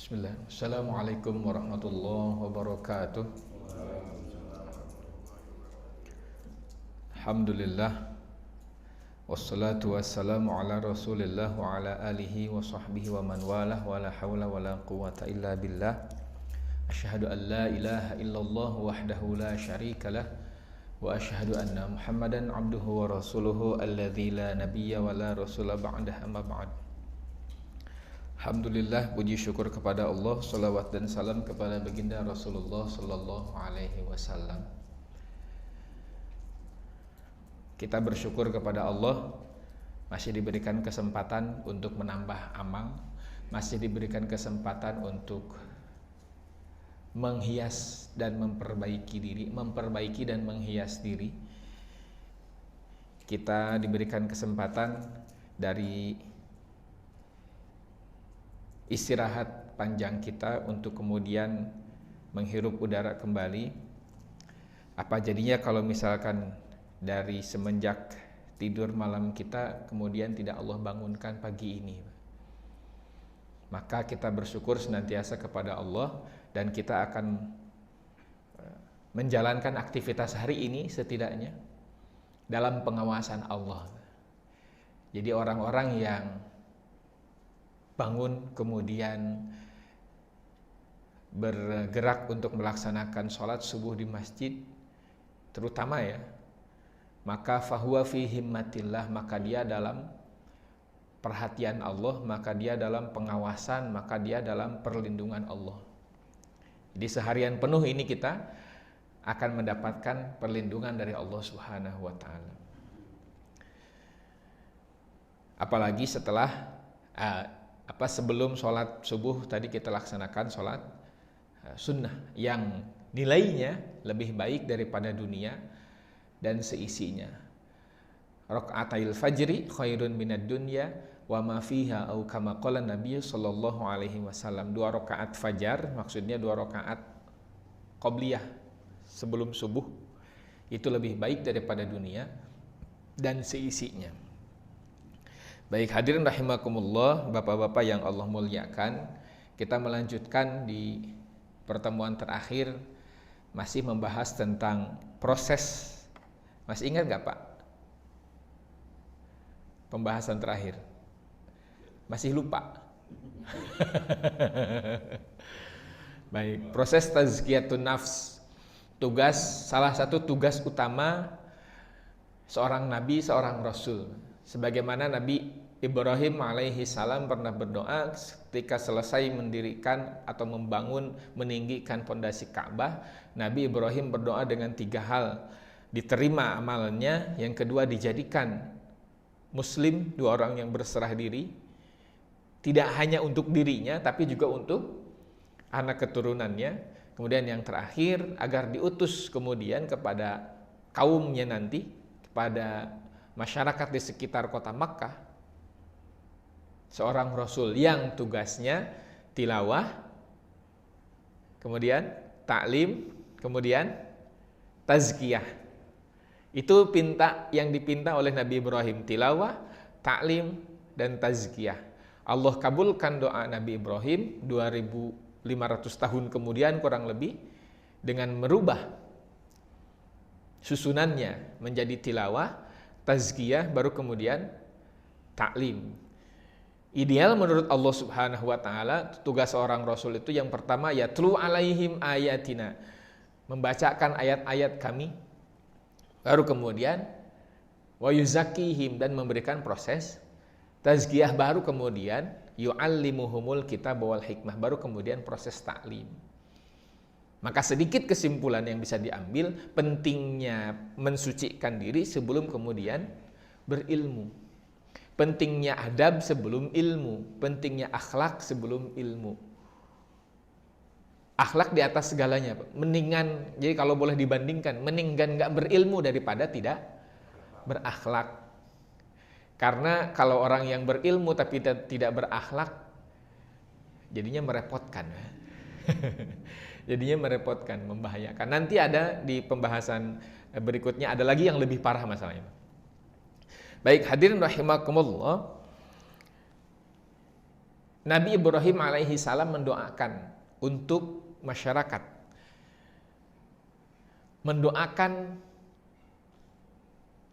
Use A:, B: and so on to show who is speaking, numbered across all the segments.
A: Bismillah. Assalamualaikum warahmatullahi wabarakatuh. Alhamdulillah. Wassalatu wassalamu ala Rasulillah wa ala alihi wa sahbihi wa man walah wa la hawla wa la quwwata illa billah. Asyhadu an la ilaha illallah wahdahu la syarika lah wa asyhadu anna Muhammadan abduhu wa rasuluhu alladzi la nabiyya wa la rasula ba'dah, amma ba'd. Alhamdulillah, puji syukur kepada Allah, salawat dan salam kepada baginda Rasulullah sallallahu alaihi wasallam. Kita bersyukur kepada Allah masih diberikan kesempatan untuk menambah amal, masih diberikan kesempatan untuk menghias dan memperbaiki dan menghias diri. Kita diberikan kesempatan dari istirahat panjang kita untuk kemudian menghirup udara kembali. Apa jadinya kalau misalkan dari semenjak tidur malam kita kemudian tidak Allah bangunkan pagi ini? Maka kita bersyukur senantiasa kepada Allah dan kita akan menjalankan aktivitas hari ini setidaknya dalam pengawasan Allah. Jadi orang-orang yang bangun kemudian bergerak untuk melaksanakan sholat subuh di masjid terutama ya, maka fahuwa fi himmatillah, maka dia dalam perhatian Allah, maka dia dalam pengawasan, maka dia dalam perlindungan Allah. Jadi seharian penuh ini kita akan mendapatkan perlindungan dari Allah Subhanahu wa taala. Apalagi setelah sebelum sholat subuh tadi kita laksanakan sholat sunnah yang nilainya lebih baik daripada dunia dan seisinya. Raka'atil fajri khairun minad dunya wa ma fiha, au kama qala Nabi sallallahu alaihi wasallam. 2 rakaat fajar, maksudnya 2 rakaat qobliyah sebelum subuh, itu lebih baik daripada dunia dan seisinya. Baik hadirin rahimakumullah, bapak-bapak yang Allah muliakan, kita melanjutkan di pertemuan terakhir masih membahas tentang proses. Masih ingat gak Pak? Pembahasan terakhir masih lupa. Baik, proses tazkiyatun nafs, salah satu tugas utama seorang nabi, seorang rasul. Sebagaimana Nabi Ibrahim alaihi salam pernah berdoa ketika selesai mendirikan atau meninggikan pondasi Ka'bah. Nabi Ibrahim berdoa dengan 3 hal: diterima amalnya, yang kedua dijadikan muslim, 2 orang yang berserah diri, tidak hanya untuk dirinya tapi juga untuk anak keturunannya, kemudian yang terakhir agar diutus kemudian kepada kaumnya nanti, kepada masyarakat di sekitar kota Makkah, seorang rasul yang tugasnya tilawah, kemudian taklim, kemudian tazkiyah. Itu yang dipinta oleh Nabi Ibrahim, tilawah, taklim, dan tazkiyah. Allah kabulkan doa Nabi Ibrahim 2500 tahun kemudian kurang lebih, dengan merubah susunannya menjadi tilawah, tazkiyah, baru kemudian taklim. Ideal menurut Allah Subhanahu wa taala, tugas seorang rasul itu yang pertama yatlu alaihim ayatina, membacakan ayat-ayat kami. Baru kemudian wa yuzakkihim, dan memberikan proses tazkiyah, baru kemudian yu'allimuhumul kitab wal hikmah, baru kemudian proses taklim. Maka sedikit kesimpulan yang bisa diambil, pentingnya mensucikan diri sebelum kemudian berilmu. Pentingnya adab sebelum ilmu, pentingnya akhlak sebelum ilmu. Akhlak di atas segalanya, mendingan, jadi kalau boleh dibandingkan, mendingan nggak berilmu daripada tidak berakhlak. Karena kalau orang yang berilmu tapi tidak berakhlak, jadinya merepotkan. Jadinya merepotkan, membahayakan. Nanti ada di pembahasan berikutnya, ada lagi yang lebih parah masalahnya. Baik hadirin rahimakumullah, Nabi Ibrahim alaihi salam mendoakan untuk masyarakat, mendoakan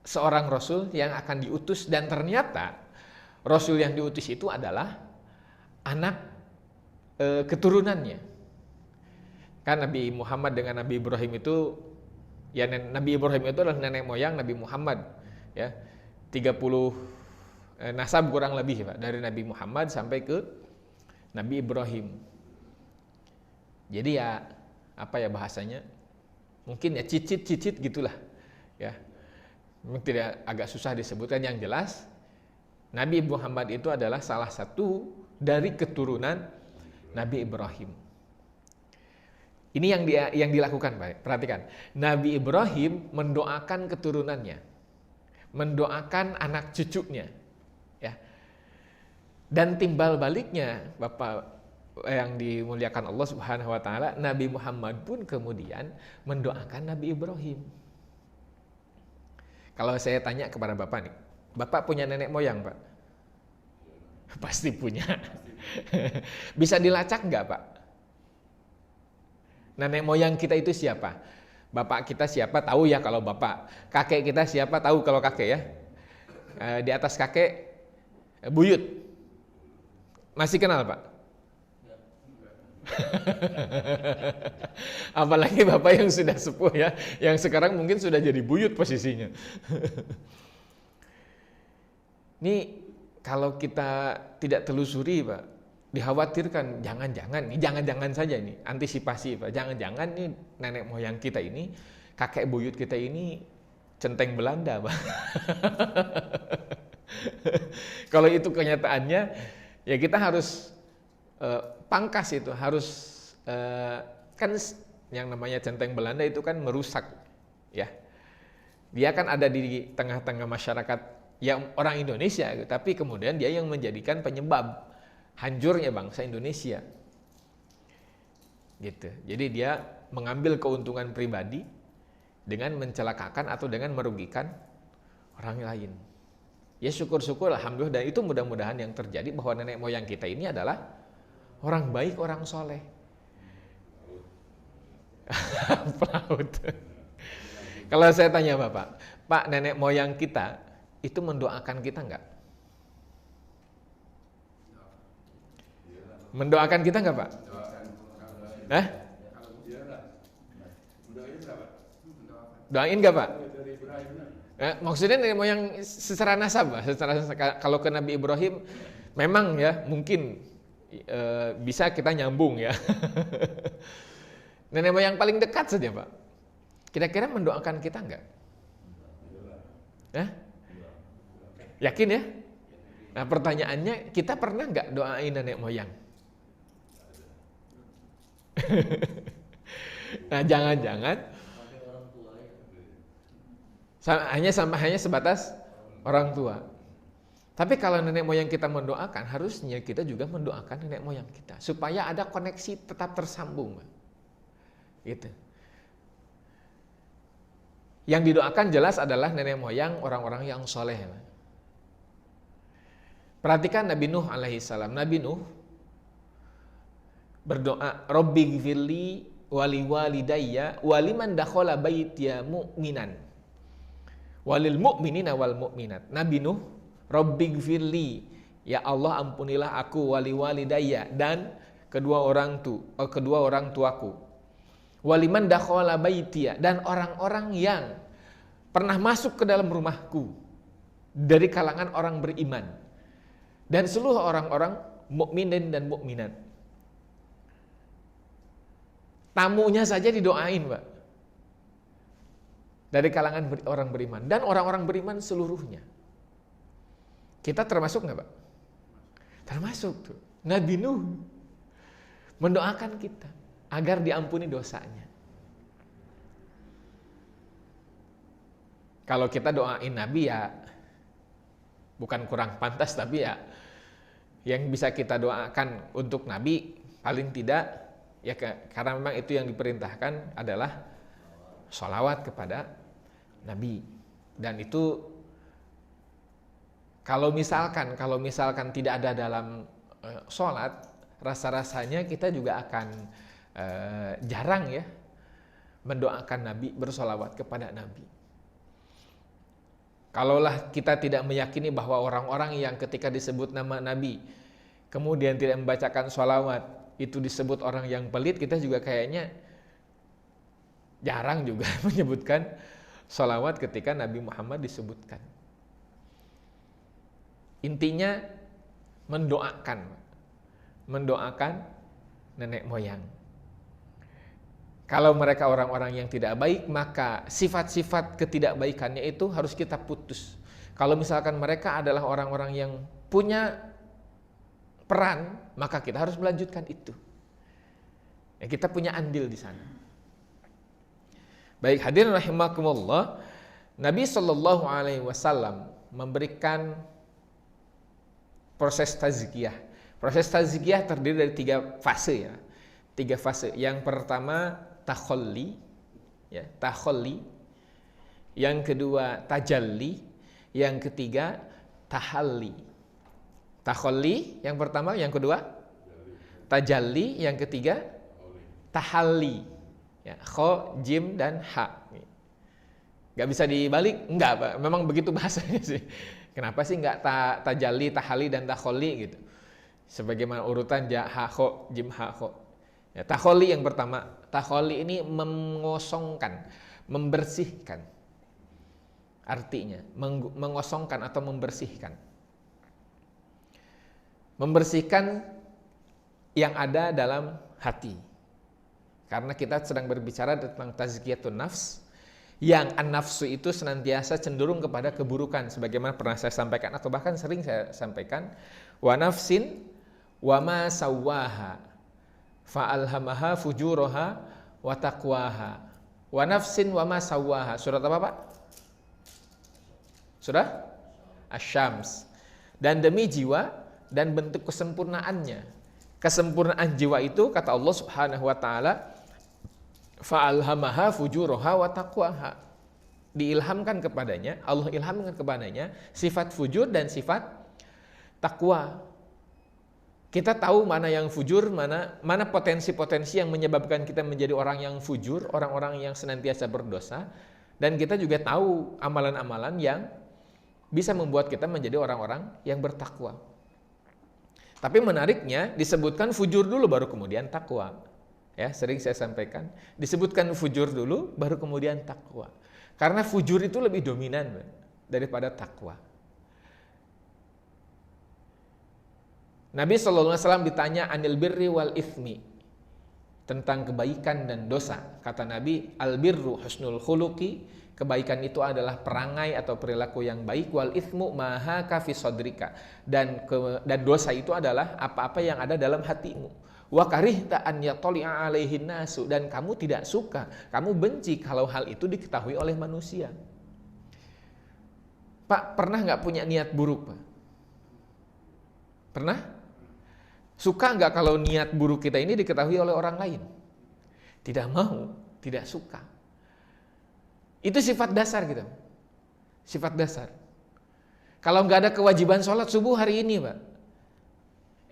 A: seorang rasul yang akan diutus, dan ternyata rasul yang diutus itu adalah anak keturunannya. Kan Nabi Muhammad dengan Nabi Ibrahim itu, ya Nabi Ibrahim itu adalah nenek moyang Nabi Muhammad, ya 30 nasab kurang lebih Pak, dari Nabi Muhammad sampai ke Nabi Ibrahim. Jadi ya apa ya bahasanya, mungkin ya cicit gitulah ya, mungkin tidak, agak susah disebutkan. Yang jelas Nabi Muhammad itu adalah salah satu dari keturunan Nabi Ibrahim. Ini yang dilakukan Pak. Perhatikan, Nabi Ibrahim mendoakan keturunannya, mendoakan anak cucunya, ya. Dan timbal baliknya, Bapak yang dimuliakan Allah Subhanahu wa taala, Nabi Muhammad pun kemudian mendoakan Nabi Ibrahim. Kalau saya tanya kepada Bapak nih, Bapak punya nenek moyang, Pak? Pasti punya. Bisa dilacak nggak, Pak? Nenek moyang kita itu siapa? Bapak kita siapa? Tahu ya kalau bapak. Kakek kita siapa? Tahu kalau kakek ya. Di atas kakek buyut. Masih kenal, Pak? Apalagi bapak yang sudah sepuh ya, yang sekarang mungkin sudah jadi buyut posisinya. Ini kalau kita tidak telusuri Pak, dikhawatirkan jangan-jangan saja ini, antisipasi Pak, jangan-jangan nih nenek moyang kita ini, kakek buyut kita ini centeng Belanda Pak. Kalau itu kenyataannya, ya kita harus pangkas itu, harus kan yang namanya centeng Belanda itu kan merusak ya. Dia kan ada di tengah-tengah masyarakat yang orang Indonesia, tapi kemudian dia yang menjadikan penyebab hancurnya bangsa Indonesia. Gitu. Jadi dia mengambil keuntungan pribadi dengan mencelakakan atau dengan merugikan orang lain. Ya syukur-syukur alhamdulillah, dan itu mudah-mudahan yang terjadi, bahwa nenek moyang kita ini adalah orang baik, orang soleh. Pelaut. Kalau saya tanya Bapak, Pak, nenek moyang kita itu mendoakan kita enggak? Mendoakan kita enggak, Pak? Hah? Doain enggak, Pak? Maksudnya nenek moyang secara nasab, Pak. Kalau ke Nabi Ibrahim memang ya mungkin bisa kita nyambung ya. Nenek moyang paling dekat saja, Pak. Kira-kira mendoakan kita enggak? Yakin ya? Nah pertanyaannya, kita pernah enggak doain nenek moyang? Nah jangan-jangan hanya sebatas orang tua. Tapi kalau nenek moyang kita mendoakan, harusnya kita juga mendoakan nenek moyang kita, supaya ada koneksi tetap tersambung. Gitu. Yang didoakan jelas adalah nenek moyang orang-orang yang soleh. Perhatikan Nabi Nuh alaihi salam. Nabi Nuh berdoa, Rabbi gfirli wali walidayya waliman dakhala baitiya mu'minan walil mu'minina wal mu'minat. Nabi Nuh, Rabbi gfirli, ya Allah ampunilah aku, wali walidayya, dan kedua orang tuaku, waliman dakhala baitiya, dan orang-orang yang pernah masuk ke dalam rumahku dari kalangan orang beriman, dan seluruh orang-orang mukminin dan mukminat. Tamunya saja didoain, Pak, dari kalangan orang beriman dan orang-orang beriman seluruhnya. Kita termasuk nggak, Pak? Termasuk tuh. Nabi Nuh mendoakan kita agar diampuni dosanya. Kalau kita doain Nabi ya bukan kurang pantas, tapi ya yang bisa kita doakan untuk Nabi paling tidak ya, karena memang itu yang diperintahkan adalah sholawat kepada Nabi. Dan itu kalau misalkan tidak ada dalam sholat, rasa-rasanya kita juga akan jarang ya mendoakan Nabi, bersolawat kepada Nabi. Kalaulah kita tidak meyakini bahwa orang-orang yang ketika disebut nama Nabi kemudian tidak membacakan sholawat itu disebut orang yang pelit, kita juga kayaknya jarang juga menyebutkan sholawat ketika Nabi Muhammad disebutkan. Intinya mendoakan nenek moyang. Kalau mereka orang-orang yang tidak baik, maka sifat-sifat ketidakbaikannya itu harus kita putus. Kalau misalkan mereka adalah orang-orang yang punya peran, maka kita harus melanjutkan itu. Ya, kita punya andil di sana. Baik, hadirin rahimakumullah, Nabi Shallallahu Alaihi Wasallam memberikan proses tazkiyah. Proses tazkiyah terdiri dari 3 fase ya. 3 fase. Yang pertama takhalli, ya, takhalli. Yang kedua tajalli, yang ketiga tahalli. Takhalli yang pertama, yang kedua tajalli, yang ketiga tahalli. Ya, kho, jim dan ha. Gak bisa dibalik? Enggak, Pak. Memang begitu bahasanya sih. Kenapa sih enggak tajalli, tahalli dan takhalli gitu? Sebagaimana urutan ja, ha, kho, jim, ha, kho. Ya, takhalli yang pertama. Takhalli ini mengosongkan, membersihkan. Artinya mengosongkan atau membersihkan. Membersihkan yang ada dalam hati. Karena kita sedang berbicara tentang tazkiyatun nafs, yang an-nafsu itu senantiasa cenderung kepada keburukan, sebagaimana pernah saya sampaikan atau bahkan sering saya sampaikan, wa nafsin wa ma sawwaha fa alhamaha fujuraha wa taqwaha. Wa nafsin wa ma sawwaha. Surat apa, Pak? Sudah? Asy-Syams. Dan demi jiwa dan bentuk kesempurnaannya. Kesempurnaan jiwa itu kata Allah Subhanahu wa taala, fa'alhamaha fujuraha wa taqwaha. Diilhamkan kepadanya, Allah ilhamkan kepadanya sifat fujur dan sifat takwa. Kita tahu mana yang fujur, mana potensi-potensi yang menyebabkan kita menjadi orang yang fujur, orang-orang yang senantiasa berdosa, dan kita juga tahu amalan-amalan yang bisa membuat kita menjadi orang-orang yang bertakwa. Tapi menariknya disebutkan fujur dulu baru kemudian takwa. Ya, sering saya sampaikan, disebutkan fujur dulu baru kemudian takwa. Karena fujur itu lebih dominan daripada takwa. Nabi SAW ditanya anil birri wal ithmi, tentang kebaikan dan dosa. Kata Nabi, al birru husnul khuluqi, kebaikan itu adalah perangai atau perilaku yang baik, wal ithmu maha kafi sodrika, dan dosa itu adalah apa-apa yang ada dalam hatimu. Wa karihta an yatali'a alaihin nasu, dan kamu tidak suka, kamu benci kalau hal itu diketahui oleh manusia. Pak, pernah nggak punya niat buruk, Pak? Pernah? Suka nggak kalau niat buruk kita ini diketahui oleh orang lain? Tidak mau, tidak suka. Itu sifat dasar kita. Sifat dasar. Kalau nggak ada kewajiban sholat subuh hari ini, Pak,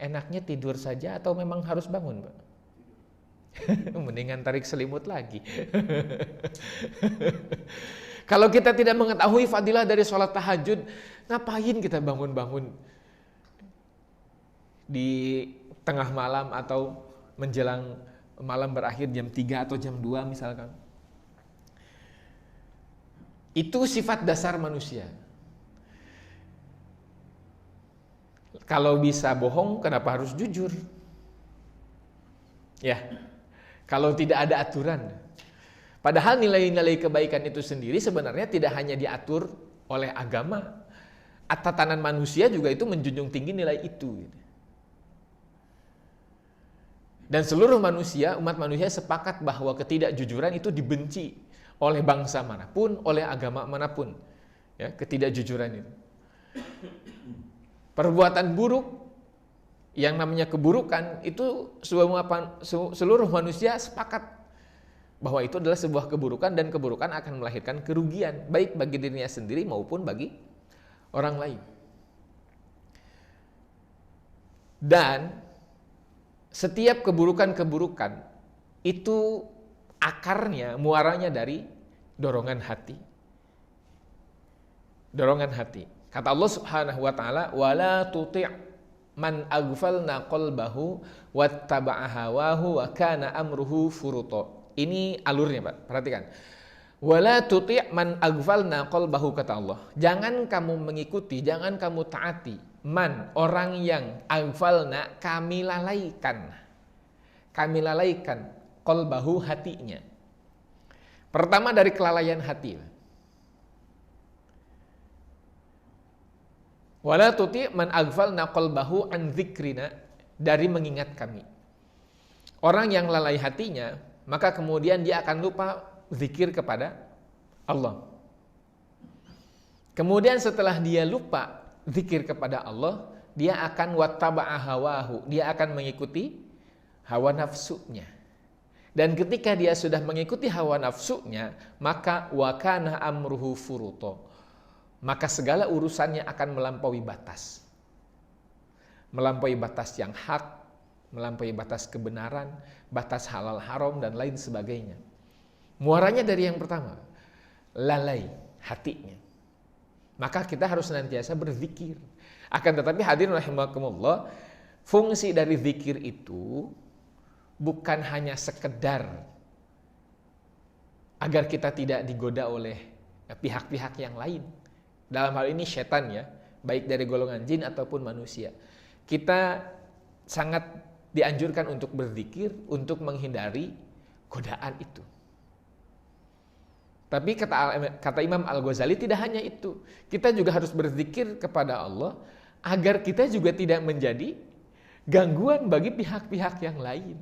A: enaknya tidur saja atau memang harus bangun, Pak? Mendingan tarik selimut lagi. Kalau kita tidak mengetahui fadilah dari sholat tahajud, ngapain kita bangun-bangun di tengah malam atau menjelang malam berakhir jam 3 atau jam 2 misalkan? Itu sifat dasar manusia. Kalau bisa bohong, kenapa harus jujur? Ya, kalau tidak ada aturan. Padahal nilai-nilai kebaikan itu sendiri sebenarnya tidak hanya diatur oleh agama. Tatanan manusia juga itu menjunjung tinggi nilai itu. Dan seluruh manusia, umat manusia sepakat bahwa ketidakjujuran itu dibenci oleh bangsa manapun, oleh agama manapun. Ya, ketidakjujuran itu. Perbuatan buruk, yang namanya keburukan, itu seluruh manusia sepakat bahwa itu adalah sebuah keburukan, dan keburukan akan melahirkan kerugian, baik bagi dirinya sendiri maupun bagi orang lain. Dan setiap keburukan-keburukan itu akarnya, muaranya dari dorongan hati. Dorongan hati. Kata Allah Subhanahu wa taala, "Wala tuti' man aghfalna qalbahu wattaba'a hawahu wa kana amruhu furuta." Ini alurnya, Pak. Perhatikan. Wala tuti' man aghfalna qalbahu, kata Allah. Jangan kamu mengikuti, jangan kamu taati man, orang yang aghfalna, kami lalaikan. Kami lalaikan qalbahu, hatinya. Pertama dari kelalaian hati. Wala tuti' man aghfalna qalbahu an dzikrina, dari mengingat kami. Orang yang lalai hatinya, maka kemudian dia akan lupa zikir kepada Allah. Kemudian setelah dia lupa zikir kepada Allah, dia akan wattaba'a hawahu, dia akan mengikuti hawa nafsunya. Dan ketika dia sudah mengikuti hawa nafsunya, maka wa kana amruhu furuto, maka segala urusannya akan melampaui batas. Melampaui batas yang hak, melampaui batas kebenaran, batas halal haram, dan lain sebagainya. Muaranya dari yang pertama, lalai hatinya. Maka kita harus senantiasa berzikir. Akan tetapi hadirin rahimakumullah, fungsi dari zikir itu bukan hanya sekedar agar kita tidak digoda oleh pihak-pihak yang lain. Dalam hal ini setan, ya, baik dari golongan jin ataupun manusia. Kita sangat dianjurkan untuk berzikir untuk menghindari godaan itu. Tapi kata Imam Al-Ghazali tidak hanya itu. Kita juga harus berzikir kepada Allah agar kita juga tidak menjadi gangguan bagi pihak-pihak yang lain.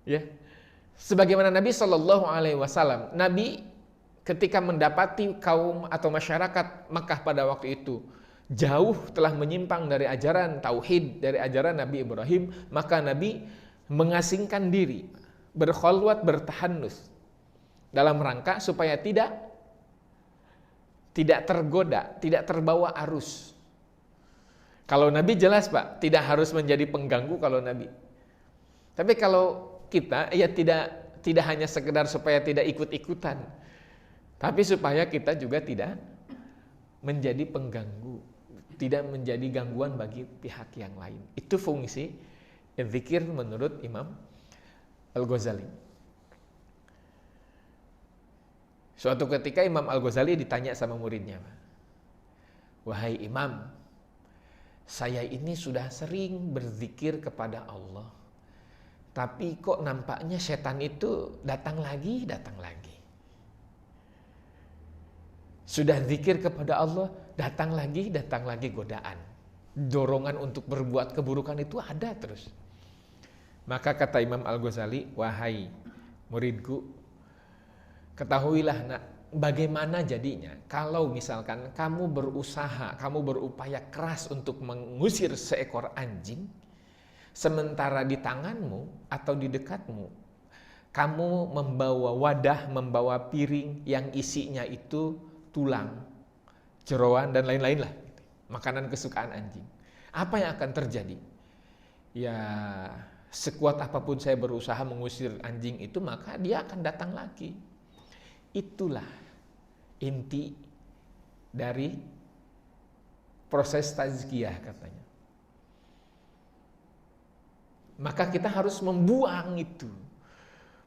A: Ya. Sebagaimana Nabi Shallallahu alaihi wasallam, Nabi ketika mendapati kaum atau masyarakat Makkah pada waktu itu jauh telah menyimpang dari ajaran tauhid, dari ajaran Nabi Ibrahim, maka Nabi mengasingkan diri, berkholwat, bertahanus, dalam rangka supaya tidak tergoda, tidak terbawa arus. Kalau Nabi jelas, Pak, tidak harus menjadi pengganggu kalau Nabi. Tapi kalau kita, ya tidak hanya sekedar supaya tidak ikut-ikutan, tapi supaya kita juga tidak menjadi pengganggu, tidak menjadi gangguan bagi pihak yang lain. Itu fungsi zikir menurut Imam Al-Ghazali. Suatu ketika Imam Al-Ghazali ditanya sama muridnya, "Wahai Imam, saya ini sudah sering berzikir kepada Allah, tapi kok nampaknya setan itu datang lagi. Sudah zikir kepada Allah, datang lagi godaan. Dorongan untuk berbuat keburukan itu ada terus." Maka kata Imam Al-Ghazali, "Wahai muridku, ketahuilah nak, bagaimana jadinya kalau misalkan kamu berusaha, kamu berupaya keras untuk mengusir seekor anjing, sementara di tanganmu atau di dekatmu kamu membawa wadah, membawa piring yang isinya itu tulang, jeroan, dan lain-lain lah, makanan kesukaan anjing. Apa yang akan terjadi? Ya, sekuat apapun saya berusaha mengusir anjing itu, maka dia akan datang lagi." Itulah inti dari proses tazkiyah katanya. Maka kita harus membuang itu,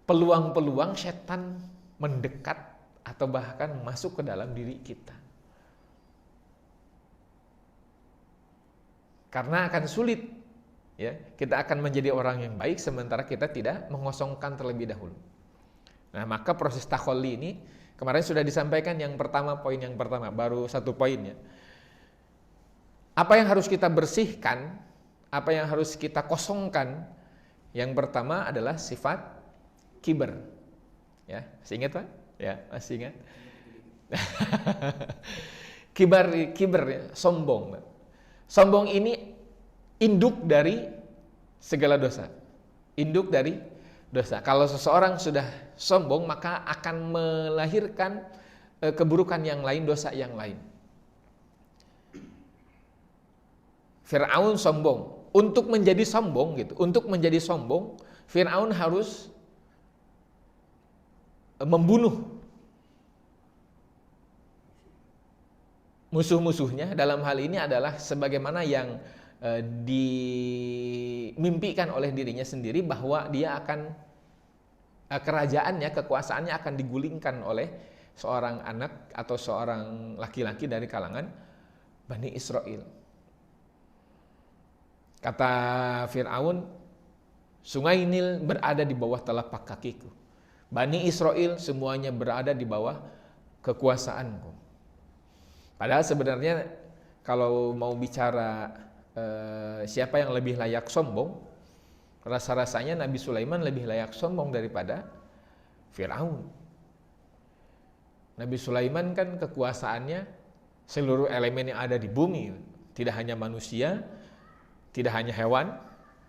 A: peluang-peluang setan mendekat atau bahkan masuk ke dalam diri kita. Karena akan sulit, ya, kita akan menjadi orang yang baik sementara kita tidak mengosongkan terlebih dahulu. Nah, maka proses takholli ini kemarin sudah disampaikan yang pertama, poin yang pertama, baru satu poinnya. Apa yang harus kita bersihkan, apa yang harus kita kosongkan? Yang pertama adalah sifat kiber. Ya, masih ingat, Pak? Ya, masih ingat. Kiber ya, sombong. Sombong ini induk dari segala dosa. Induk dari dosa. Kalau seseorang sudah sombong, maka akan melahirkan keburukan yang lain, dosa yang lain. Fir'aun sombong. Untuk menjadi sombong gitu, untuk menjadi sombong, Fir'aun harus membunuh musuh-musuhnya. Dalam hal ini adalah sebagaimana yang dimimpikan oleh dirinya sendiri, bahwa dia akan kerajaannya, kekuasaannya akan digulingkan oleh seorang anak atau seorang laki-laki dari kalangan Bani Israel. Kata Fir'aun, sungai Nil berada di bawah telapak kakiku. Bani Israel semuanya berada di bawah kekuasaanku. Padahal sebenarnya kalau mau bicara siapa yang lebih layak sombong, rasa-rasanya Nabi Sulaiman lebih layak sombong daripada Fir'aun. Nabi Sulaiman kan kekuasaannya seluruh elemen yang ada di bumi, tidak hanya manusia, tidak hanya hewan,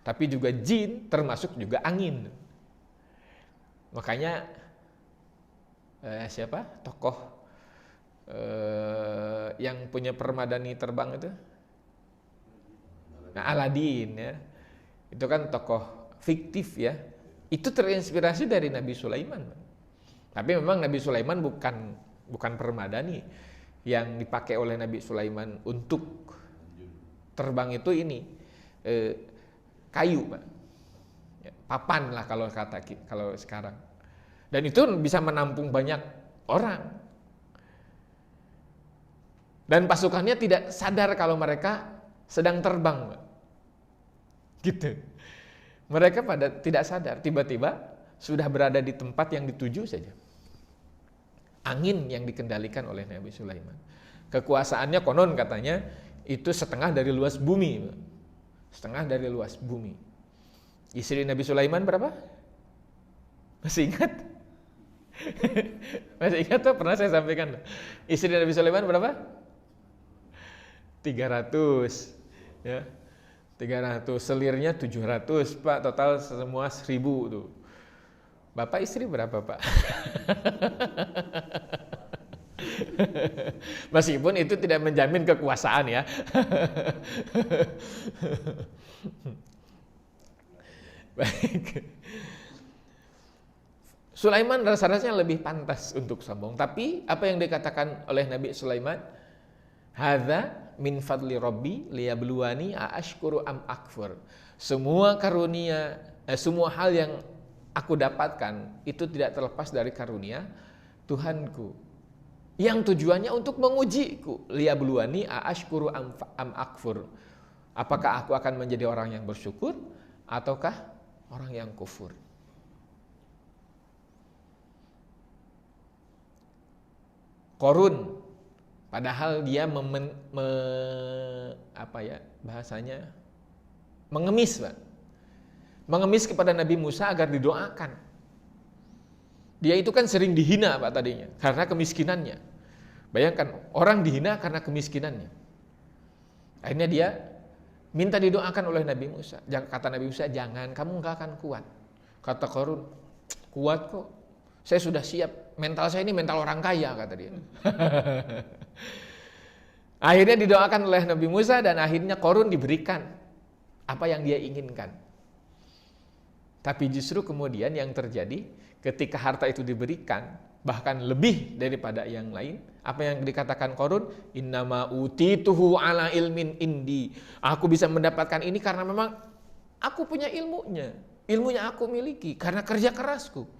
A: tapi juga jin, termasuk juga angin. Makanya siapa tokoh yang punya permadani terbang itu? Nah, Aladin ya. Itu kan tokoh fiktif ya. Itu terinspirasi dari Nabi Sulaiman. Tapi memang Nabi Sulaiman bukan permadani. Yang dipakai oleh Nabi Sulaiman untuk terbang itu ini kayu, Pak. Ya, papan lah kalau sekarang. Dan itu bisa menampung banyak orang. Dan pasukannya tidak sadar kalau mereka sedang terbang, Pak. Gitu. Mereka pada tidak sadar, tiba-tiba sudah berada di tempat yang dituju saja. Angin yang dikendalikan oleh Nabi Sulaiman. Kekuasaannya konon katanya itu setengah dari luas bumi. Setengah dari luas bumi. Istri Nabi Sulaiman berapa? Masih ingat? Masih ingat tuh, pernah saya sampaikan. Istri Nabi Sulaiman berapa? 300. Ya. 300, selirnya 700, Pak, total semua 1000 tuh. Bapak istri berapa, Pak? Meskipun itu tidak menjamin kekuasaan ya. Baik. Sulaiman rasa-rasanya lebih pantas untuk sombong, tapi apa yang dikatakan oleh Nabi Sulaiman? Hadza min fadli rabbi liyabluwani aashkuru am akfur. Semua karunia, semua hal yang aku dapatkan itu tidak terlepas dari karunia Tuhanku, yang tujuannya untuk mengujiku. Liyabluwani aashkuru am akfur. Apakah aku akan menjadi orang yang bersyukur ataukah orang yang kufur? Korun, padahal dia bahasanya mengemis, Pak. Mengemis kepada Nabi Musa agar didoakan. Dia itu kan sering dihina, Pak, tadinya karena kemiskinannya. Bayangkan orang dihina karena kemiskinannya. Akhirnya dia minta didoakan oleh Nabi Musa. Kata Nabi Musa, jangan, kamu nggak akan kuat. Kata Korun, kuat kok. Saya sudah siap. Mental saya ini mental orang kaya, kata dia. Akhirnya didoakan oleh Nabi Musa dan akhirnya Korun diberikan apa yang dia inginkan. Tapi justru kemudian yang terjadi ketika harta itu diberikan, bahkan lebih daripada yang lain, apa yang dikatakan Korun? Innama utituhu ala ilmin indi. Aku bisa mendapatkan ini karena memang aku punya ilmunya. Ilmunya aku miliki karena kerja kerasku.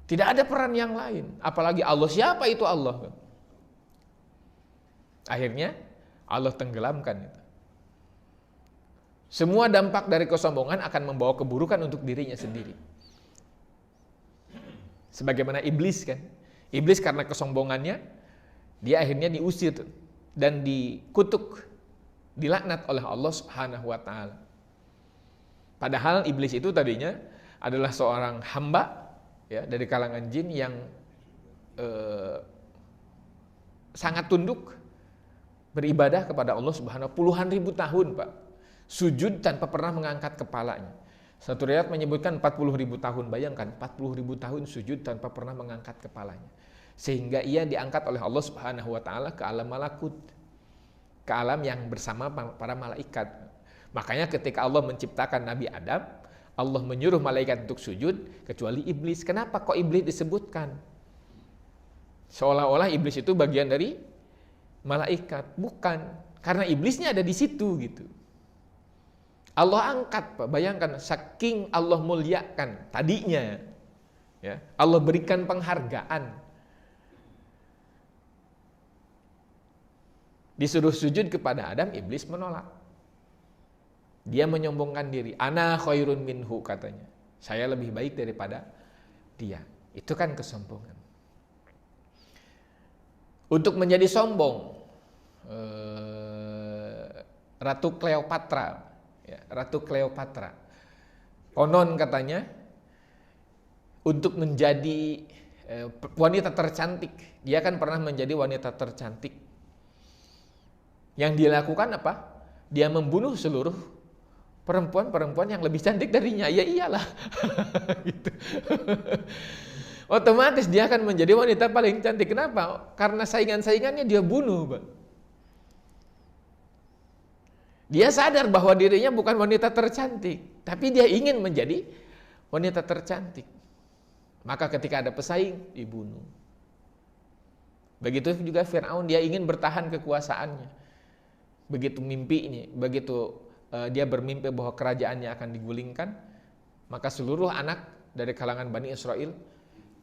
A: Tidak ada peran yang lain. Apalagi Allah. Siapa itu Allah? Akhirnya Allah tenggelamkan itu. Semua dampak dari kesombongan akan membawa keburukan untuk dirinya sendiri. Sebagaimana iblis kan. Iblis karena kesombongannya, dia akhirnya diusir dan dikutuk, dilaknat oleh Allah Subhanahu wa taala. Padahal iblis itu tadinya adalah seorang hamba ya, dari kalangan jin yang sangat tunduk beribadah kepada Allah Subhanahu puluhan ribu tahun, Pak. Sujud tanpa pernah mengangkat kepalanya. Satu riwayat menyebutkan 40.000 tahun. Bayangkan 40.000 tahun sujud tanpa pernah mengangkat kepalanya. Sehingga ia diangkat oleh Allah Subhanahu wa taala ke alam malakut. ke alam yang bersama para malaikat. Makanya ketika Allah menciptakan Nabi Adam, Allah menyuruh malaikat untuk sujud kecuali iblis. Kenapa kok iblis disebutkan? Seolah-olah iblis itu bagian dari malaikat. Bukan, karena iblisnya ada di situ gitu. Allah angkat, Pak. Bayangkan, saking Allah muliakan tadinya, ya, Allah berikan penghargaan. Disuruh sujud kepada Adam, iblis menolak. Dia menyombongkan diri. Ana khairun minhu, katanya. Saya lebih baik daripada dia. Itu kan kesombongan. Untuk menjadi sombong, Ratu Cleopatra, ya, Ratu Cleopatra, konon katanya untuk menjadi wanita tercantik, dia kan pernah menjadi wanita tercantik. Yang dia lakukan apa? Dia membunuh seluruh perempuan-perempuan yang lebih cantik darinya. Ya iyalah. Gitu. Otomatis dia akan menjadi wanita paling cantik. Kenapa? Karena saingan-saingannya dia bunuh, Pak. Dia sadar bahwa dirinya bukan wanita tercantik, tapi dia ingin menjadi wanita tercantik. Maka ketika ada pesaing, dibunuh. Begitu juga Firaun, dia ingin bertahan kekuasaannya. Begitu mimpinya, begitu dia bermimpi bahwa kerajaannya akan digulingkan, maka seluruh anak dari kalangan Bani Israel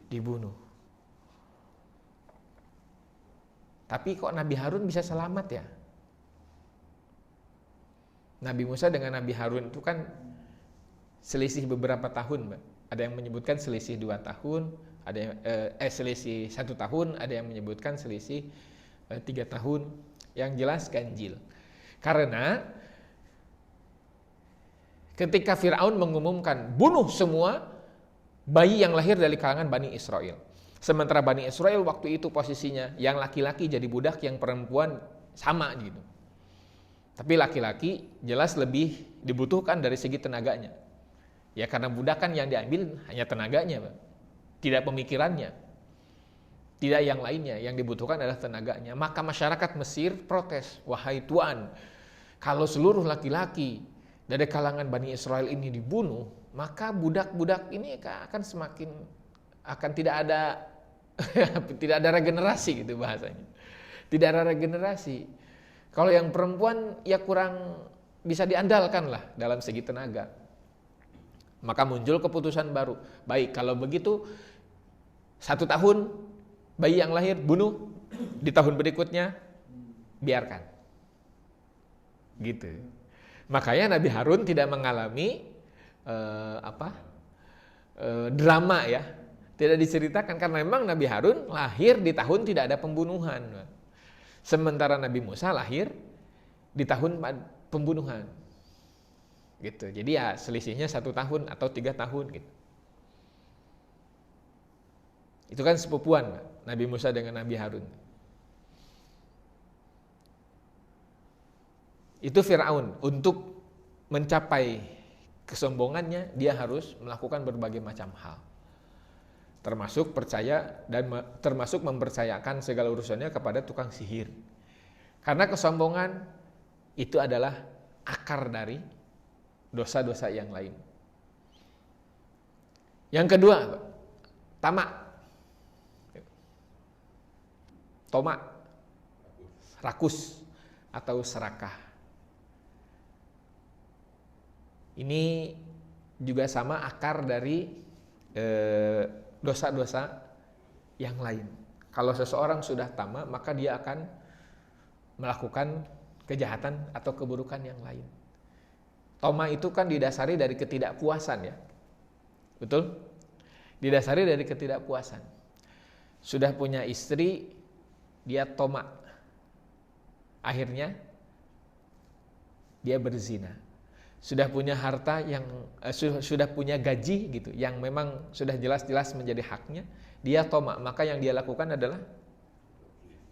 A: dibunuh. Tapi kok Nabi Harun bisa selamat ya? Nabi Musa dengan Nabi Harun itu kan selisih beberapa tahun, Mbak. Ada yang menyebutkan selisih 2 tahun, ada yang selisih 1 tahun, ada yang menyebutkan selisih 3 tahun. Yang jelas ganjil. Karena ketika Firaun mengumumkan bunuh semua bayi yang lahir dari kalangan Bani Israel. Sementara Bani Israel waktu itu posisinya yang laki-laki jadi budak, yang perempuan sama gitu. Tapi laki-laki jelas lebih dibutuhkan dari segi tenaganya. Ya karena budak kan yang diambil hanya tenaganya, Pak. Tidak pemikirannya. Tidak yang lainnya, yang dibutuhkan adalah tenaganya. Maka masyarakat Mesir protes, wahai Tuan, kalau seluruh laki-laki dari kalangan Bani Israel ini dibunuh, maka budak-budak ini akan semakin tidak ada regenerasi gitu bahasanya. Tidak ada regenerasi. Kalau yang perempuan ya kurang bisa diandalkan lah dalam segi tenaga. Maka muncul keputusan baru. Baik, kalau begitu 1 tahun bayi yang lahir bunuh, di tahun berikutnya biarkan. Gitu. Makanya Nabi Harun tidak mengalami drama ya, tidak diceritakan karena memang Nabi Harun lahir di tahun tidak ada pembunuhan, sementara Nabi Musa lahir di tahun pembunuhan, gitu. Jadi ya selisihnya 1 tahun atau 3 tahun, gitu. Itu kan sepupuan Nabi Musa dengan Nabi Harun. Itu Firaun. Untuk mencapai kesombongannya, dia harus melakukan berbagai macam hal. Termasuk percaya dan termasuk mempercayakan segala urusannya kepada tukang sihir. Karena kesombongan itu adalah akar dari dosa-dosa yang lain. Yang kedua, tamak. Tomak, rakus, atau serakah. Ini juga sama akar dari dosa-dosa yang lain. Kalau seseorang sudah tamak, maka dia akan melakukan kejahatan atau keburukan yang lain. Tamak itu kan didasari dari ketidakpuasan ya. Betul? Didasari dari ketidakpuasan. Sudah punya istri, dia tomak, akhirnya dia berzina. Sudah punya harta yang sudah punya gaji gitu, yang memang sudah jelas-jelas menjadi haknya, dia tomak, maka yang dia lakukan adalah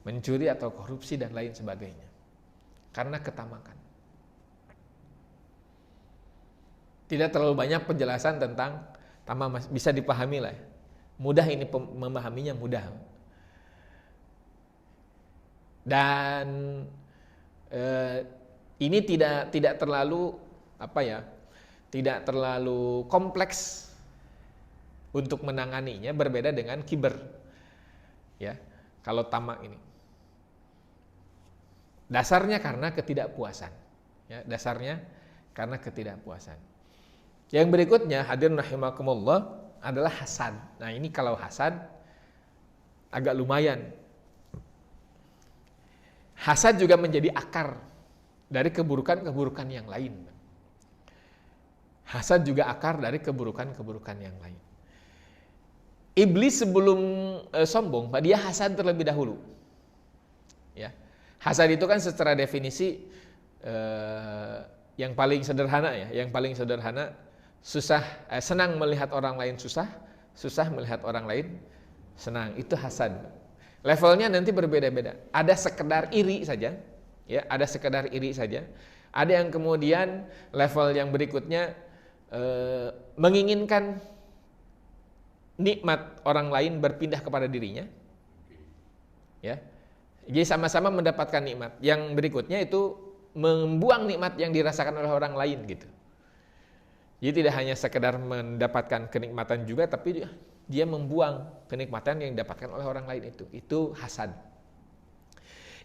A: mencuri atau korupsi dan lain sebagainya. Karena ketamakan. Tidak terlalu banyak penjelasan tentang tamak, bisa dipahami lah. Mudah ini memahaminya mudah. Dan eh, ini tidak terlalu apa ya, tidak terlalu kompleks untuk menanganinya, berbeda dengan kiber. Ya, kalau tamak ini dasarnya karena ketidakpuasan. Ya, dasarnya karena ketidakpuasan. Yang berikutnya, hadirin rahimakumullah, adalah hasad. Nah, ini kalau hasad agak lumayan. Hasad juga menjadi akar dari keburukan-keburukan yang lain. Hasad juga akar dari keburukan-keburukan yang lain. Iblis sebelum sombong, dia hasad terlebih dahulu. Ya, hasad itu kan secara definisi yang paling sederhana ya, yang paling sederhana senang melihat orang lain susah, susah melihat orang lain senang. Itu hasad. Levelnya nanti berbeda-beda. Ada sekedar iri saja, ya, ada sekedar iri saja. Ada yang kemudian level yang berikutnya menginginkan nikmat orang lain berpindah kepada dirinya, ya. Jadi sama-sama mendapatkan nikmat. Yang berikutnya itu membuang nikmat yang dirasakan oleh orang lain gitu. Jadi tidak hanya sekedar mendapatkan kenikmatan juga, tapi dia membuang kenikmatan yang didapatkan oleh orang lain itu. Itu hasad.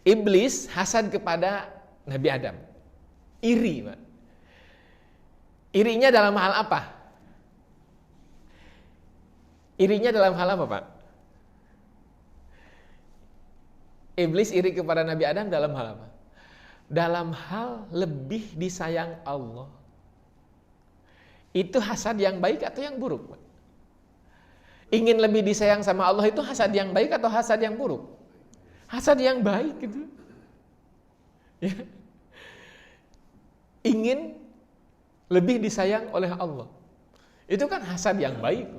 A: Iblis hasad kepada Nabi Adam. Iri, Pak. Irinya dalam hal apa? Irinya dalam hal apa, Pak? Iblis iri kepada Nabi Adam dalam hal apa? Dalam hal lebih disayang Allah. Itu hasad yang baik atau yang buruk, Pak? Ingin lebih disayang sama Allah itu hasad yang baik atau hasad yang buruk? Hasad yang baik gitu. Ya. Ingin lebih disayang oleh Allah. Itu kan hasad yang baik.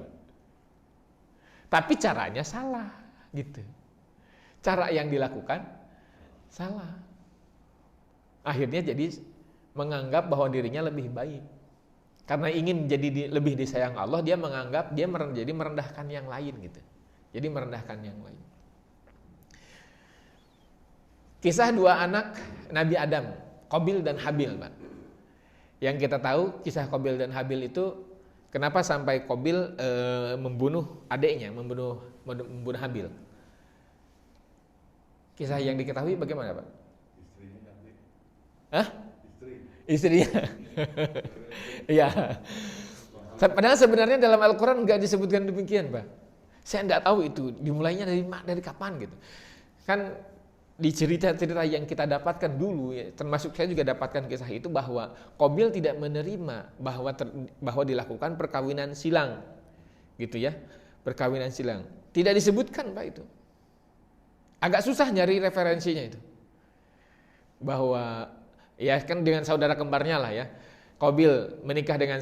A: Tapi caranya salah gitu. Cara yang dilakukan salah. Akhirnya jadi menganggap bahwa dirinya lebih baik. Karena ingin jadi lebih disayang Allah, dia menganggap dia jadi merendahkan yang lain gitu. Jadi merendahkan yang lain. Kisah dua anak Nabi Adam, Qabil dan Habil, Pak. Yang kita tahu kisah Qabil dan Habil itu kenapa sampai Qabil membunuh adiknya, membunuh Habil. Kisah yang diketahui bagaimana, Pak?
B: Istrinya nanti.
A: Hah? Istrinya. Iya. Padahal sebenarnya dalam Al-Quran nggak disebutkan demikian, Pak. Saya nggak tahu itu dimulainya dari kapan gitu. Kan di cerita-cerita yang kita dapatkan dulu, ya, termasuk saya juga dapatkan kisah itu bahwa Qabil tidak menerima bahwa dilakukan perkawinan silang, gitu ya, perkawinan silang. Tidak disebutkan, Pak, itu. Agak susah nyari referensinya itu. Bahwa ya kan dengan saudara kembarnya lah ya. Qabil menikah dengan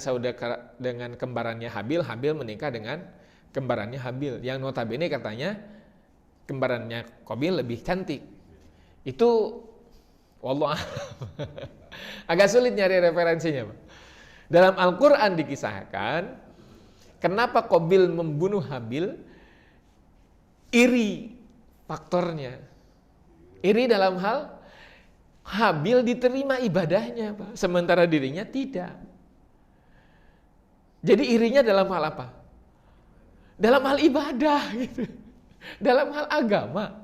A: kembarannya Habil, Habil menikah dengan kembarannya Habil. Yang notabene katanya kembarannya Qabil lebih cantik. Itu wallah agak sulit nyari referensinya, Pak. Dalam Al-Qur'an dikisahkan kenapa Qabil membunuh Habil, iri faktornya. Iri dalam hal Habil diterima ibadahnya, Pak, sementara dirinya tidak. Jadi irinya dalam hal apa? Dalam hal ibadah gitu. Dalam hal agama.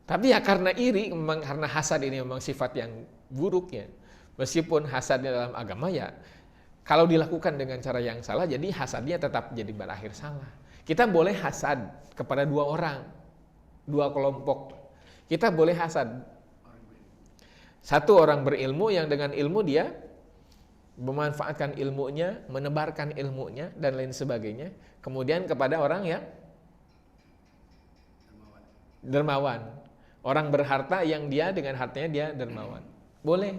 A: Tapi ya karena iri, memang karena hasad ini memang sifat yang buruk ya. Meskipun hasadnya dalam agama ya, kalau dilakukan dengan cara yang salah, jadi hasadnya tetap jadi berakhir salah. Kita boleh hasad kepada dua orang, dua kelompok. Kita boleh hasad. Satu orang berilmu yang dengan ilmu dia memanfaatkan ilmunya, menebarkan ilmunya dan lain sebagainya. Kemudian kepada orang yang dermawan. Orang berharta yang dia dengan hartanya dia dermawan. Boleh.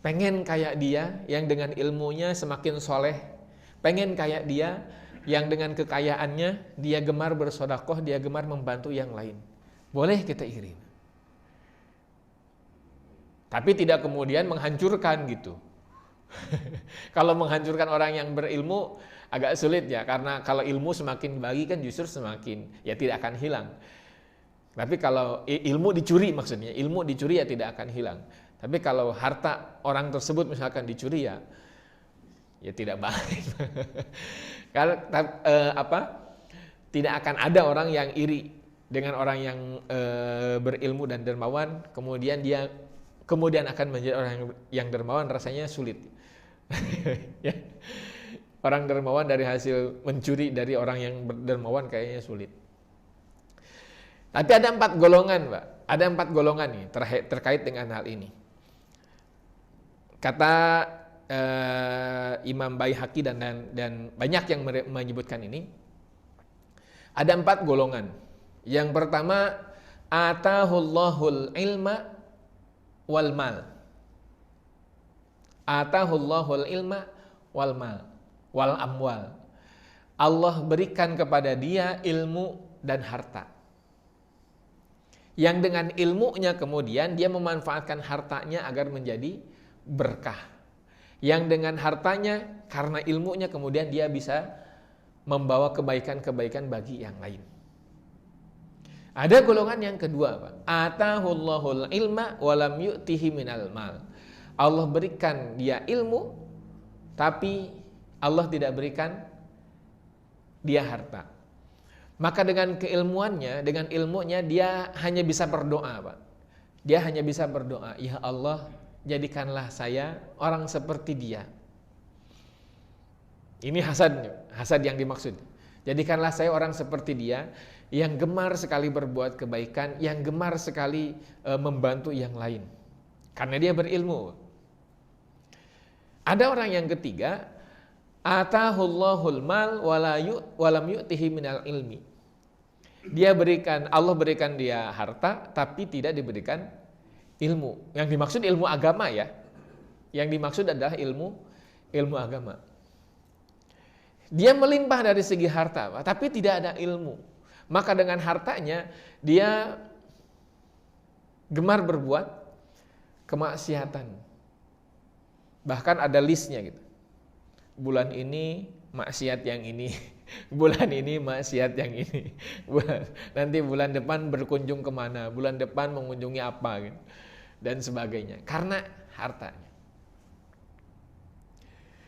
A: Pengen kayak dia yang dengan ilmunya semakin soleh. Pengen kayak dia yang dengan kekayaannya dia gemar bersedekah, dia gemar membantu yang lain. Boleh kita iri. Tapi tidak kemudian menghancurkan gitu. Kalau menghancurkan orang yang berilmu agak sulit ya, karena kalau ilmu semakin dibagi kan justru semakin ya tidak akan hilang. Tapi kalau ilmu dicuri, maksudnya ilmu dicuri ya tidak akan hilang. Tapi kalau harta orang tersebut misalkan dicuri ya tidak baik. Kalau tidak akan ada orang yang iri dengan orang yang berilmu dan dermawan, kemudian dia kemudian akan menjadi orang yang dermawan, rasanya sulit. Ya. Orang dermawan dari hasil mencuri dari orang yang dermawan kayaknya sulit. Tapi ada 4 golongan, Pak. Ada 4 golongan nih terkait dengan hal ini. Kata Imam Baihaqi dan banyak yang menyebutkan ini. Ada 4 golongan. Yang pertama, atahullahul ilma wal mal. Atahullahul ilma wal mal wal amwal. Allah berikan kepada dia ilmu dan harta. Yang dengan ilmunya kemudian dia memanfaatkan hartanya agar menjadi berkah. Yang dengan hartanya karena ilmunya kemudian dia bisa membawa kebaikan-kebaikan bagi yang lain. Ada golongan yang kedua, Pak. Atahullahul ilma walam yu'tihi minal mal. Allah berikan dia ilmu, tapi Allah tidak berikan dia harta. Maka dengan keilmuannya, dengan ilmunya dia hanya bisa berdoa, Pak. Dia hanya bisa berdoa, ya Allah, jadikanlah saya orang seperti dia. Ini hasad yang dimaksud. Jadikanlah saya orang seperti dia, yang gemar sekali berbuat kebaikan, yang gemar sekali membantu yang lain. Karena dia berilmu. Ada orang yang ketiga, atahullahul mal walam yu'tihi minal ilmi. Allah berikan dia harta tapi tidak diberikan ilmu. Yang dimaksud ilmu agama ya. Yang dimaksud adalah ilmu agama. Dia melimpah dari segi harta, tapi tidak ada ilmu. Maka dengan hartanya dia gemar berbuat kemaksiatan. Bahkan ada listnya gitu. Bulan ini maksiat yang ini, bulan ini maksiat yang ini, nanti bulan depan berkunjung kemana, bulan depan mengunjungi apa gitu, dan sebagainya. Karena hartanya.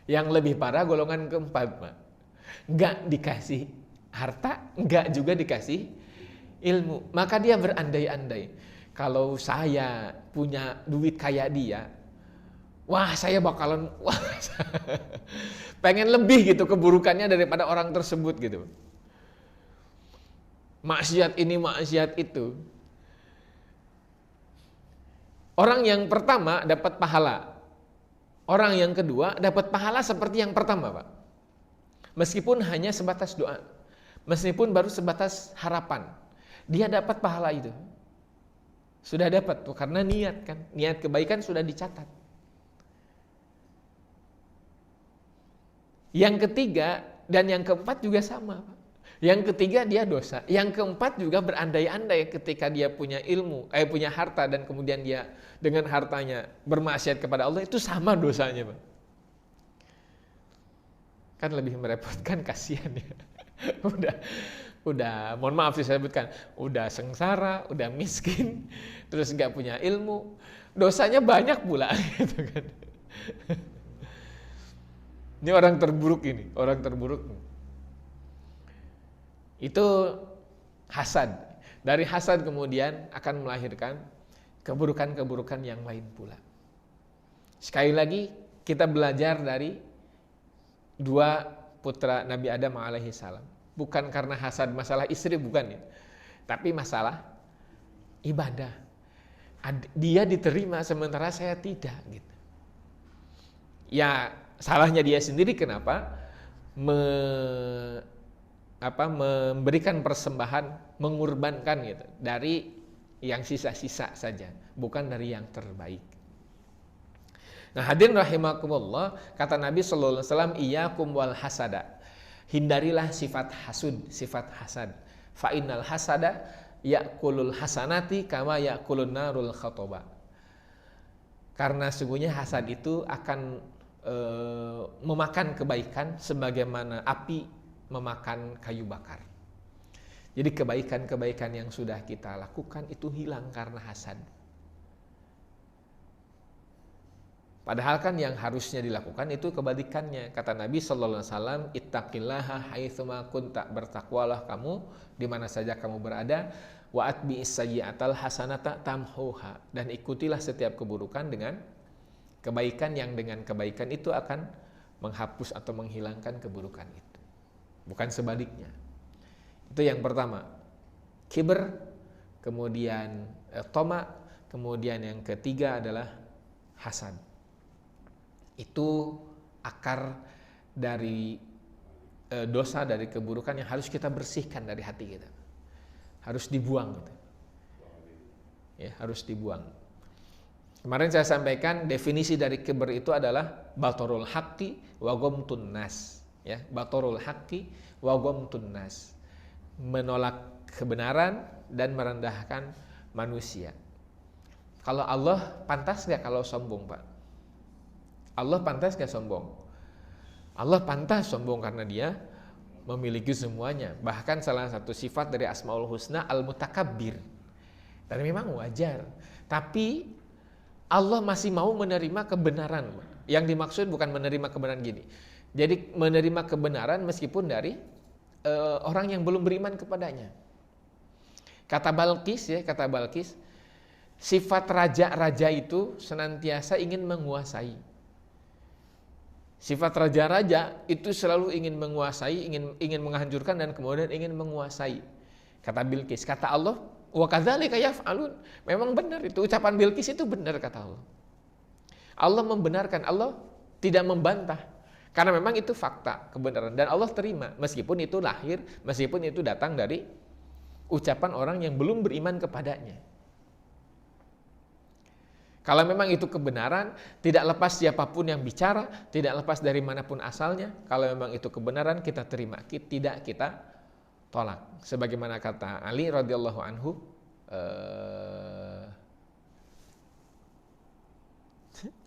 A: Yang lebih parah golongan keempat, Pak. Nggak dikasih harta, nggak juga dikasih ilmu. Maka dia berandai-andai, kalau saya punya duit kayak dia, wah saya bakalan pengen lebih gitu keburukannya daripada orang tersebut gitu. Maksiat ini, maksiat itu. Orang yang pertama dapat pahala. Orang yang kedua dapat pahala seperti yang pertama, Pak. Meskipun hanya sebatas doa. Meskipun baru sebatas harapan. Dia dapat pahala itu. Sudah dapat tuh karena niat kan. Niat kebaikan sudah dicatat. Yang ketiga dan yang keempat juga sama, Pak. Yang ketiga dia dosa. Yang keempat juga berandai-andai ketika dia punya ilmu, punya harta dan kemudian dia dengan hartanya bermaksiat kepada Allah, itu sama dosanya, Pak. Kan lebih merepotkan, kasihan ya. Udah mohon maaf saya sebutkan, udah sengsara, udah miskin, terus nggak punya ilmu, dosanya banyak pula gitu kan. Ini orang terburuk ini, orang terburuk. Itu hasad. Dari hasad kemudian akan melahirkan keburukan-keburukan yang lain pula. Sekali lagi kita belajar dari 2 putra Nabi Adam alaihi salam. Bukan karena hasad masalah istri, bukan ya. Tapi masalah ibadah. Dia diterima sementara saya tidak gitu. Ya salahnya dia sendiri, kenapa memberikan persembahan, mengorbankan gitu dari yang sisa-sisa saja, bukan dari yang terbaik. Nah, hadirin rahimakumullah, kata Nabi sallallahu alaihi wasallam, iyyakum wal hasada. Hindarilah sifat hasad. Fa innal hasada ya'kulul hasanati kama ya'kulun narul khataba. Karena sungguhnya hasad itu akan memakan kebaikan sebagaimana api memakan kayu bakar. Jadi kebaikan-kebaikan yang sudah kita lakukan itu hilang karena hasad. Padahal kan yang harusnya dilakukan itu kebalikannya. Kata Nabi sallallahu alaihi wasallam, "Ittaqillaha haitsuma kunta." Bertakwalah kamu di mana saja kamu berada. Wa atbi'is sayyi'atal hasanata tamhuha. Dan ikutilah setiap keburukan dengan kebaikan yang dengan kebaikan itu akan menghapus atau menghilangkan keburukan itu. Bukan sebaliknya. Itu yang pertama. Kibr, kemudian toma, kemudian yang ketiga adalah hasad. Itu akar dari dosa, dari keburukan yang harus kita bersihkan dari hati kita. Harus dibuang gitu. Ya, harus dibuang. Kemarin saya sampaikan definisi dari kibr itu adalah batorul haqqi wa ghamtun nas. Ya, batorul haqqi wa ghamtun nas. Menolak kebenaran dan merendahkan manusia. Kalau Allah pantas nggak kalau sombong, Pak? Allah pantas nggak sombong? Allah pantas sombong karena dia memiliki semuanya. Bahkan salah satu sifat dari Asmaul Husna al-mutakabbir. Dan memang wajar. Tapi Allah masih mau menerima kebenaran. Yang dimaksud bukan menerima kebenaran gini. Jadi menerima kebenaran meskipun dari orang yang belum beriman kepadanya. Kata Balqis, sifat raja-raja itu senantiasa ingin menguasai. Sifat raja-raja itu selalu ingin menguasai, ingin menghancurkan dan kemudian ingin menguasai. Kata Bilqis, kata Allah, wa kadzalika yaf'alun. Memang benar itu, ucapan Bilqis itu benar kata Allah. Allah membenarkan, Allah tidak membantah. Karena memang itu fakta, kebenaran dan Allah terima meskipun itu lahir, meskipun itu datang dari ucapan orang yang belum beriman kepadanya. Kalau memang itu kebenaran, tidak lepas siapapun yang bicara, tidak lepas dari manapun asalnya. Kalau memang itu kebenaran, kita terima, tidak kita tolak. Sebagaimana kata Ali radhiyallahu anhu,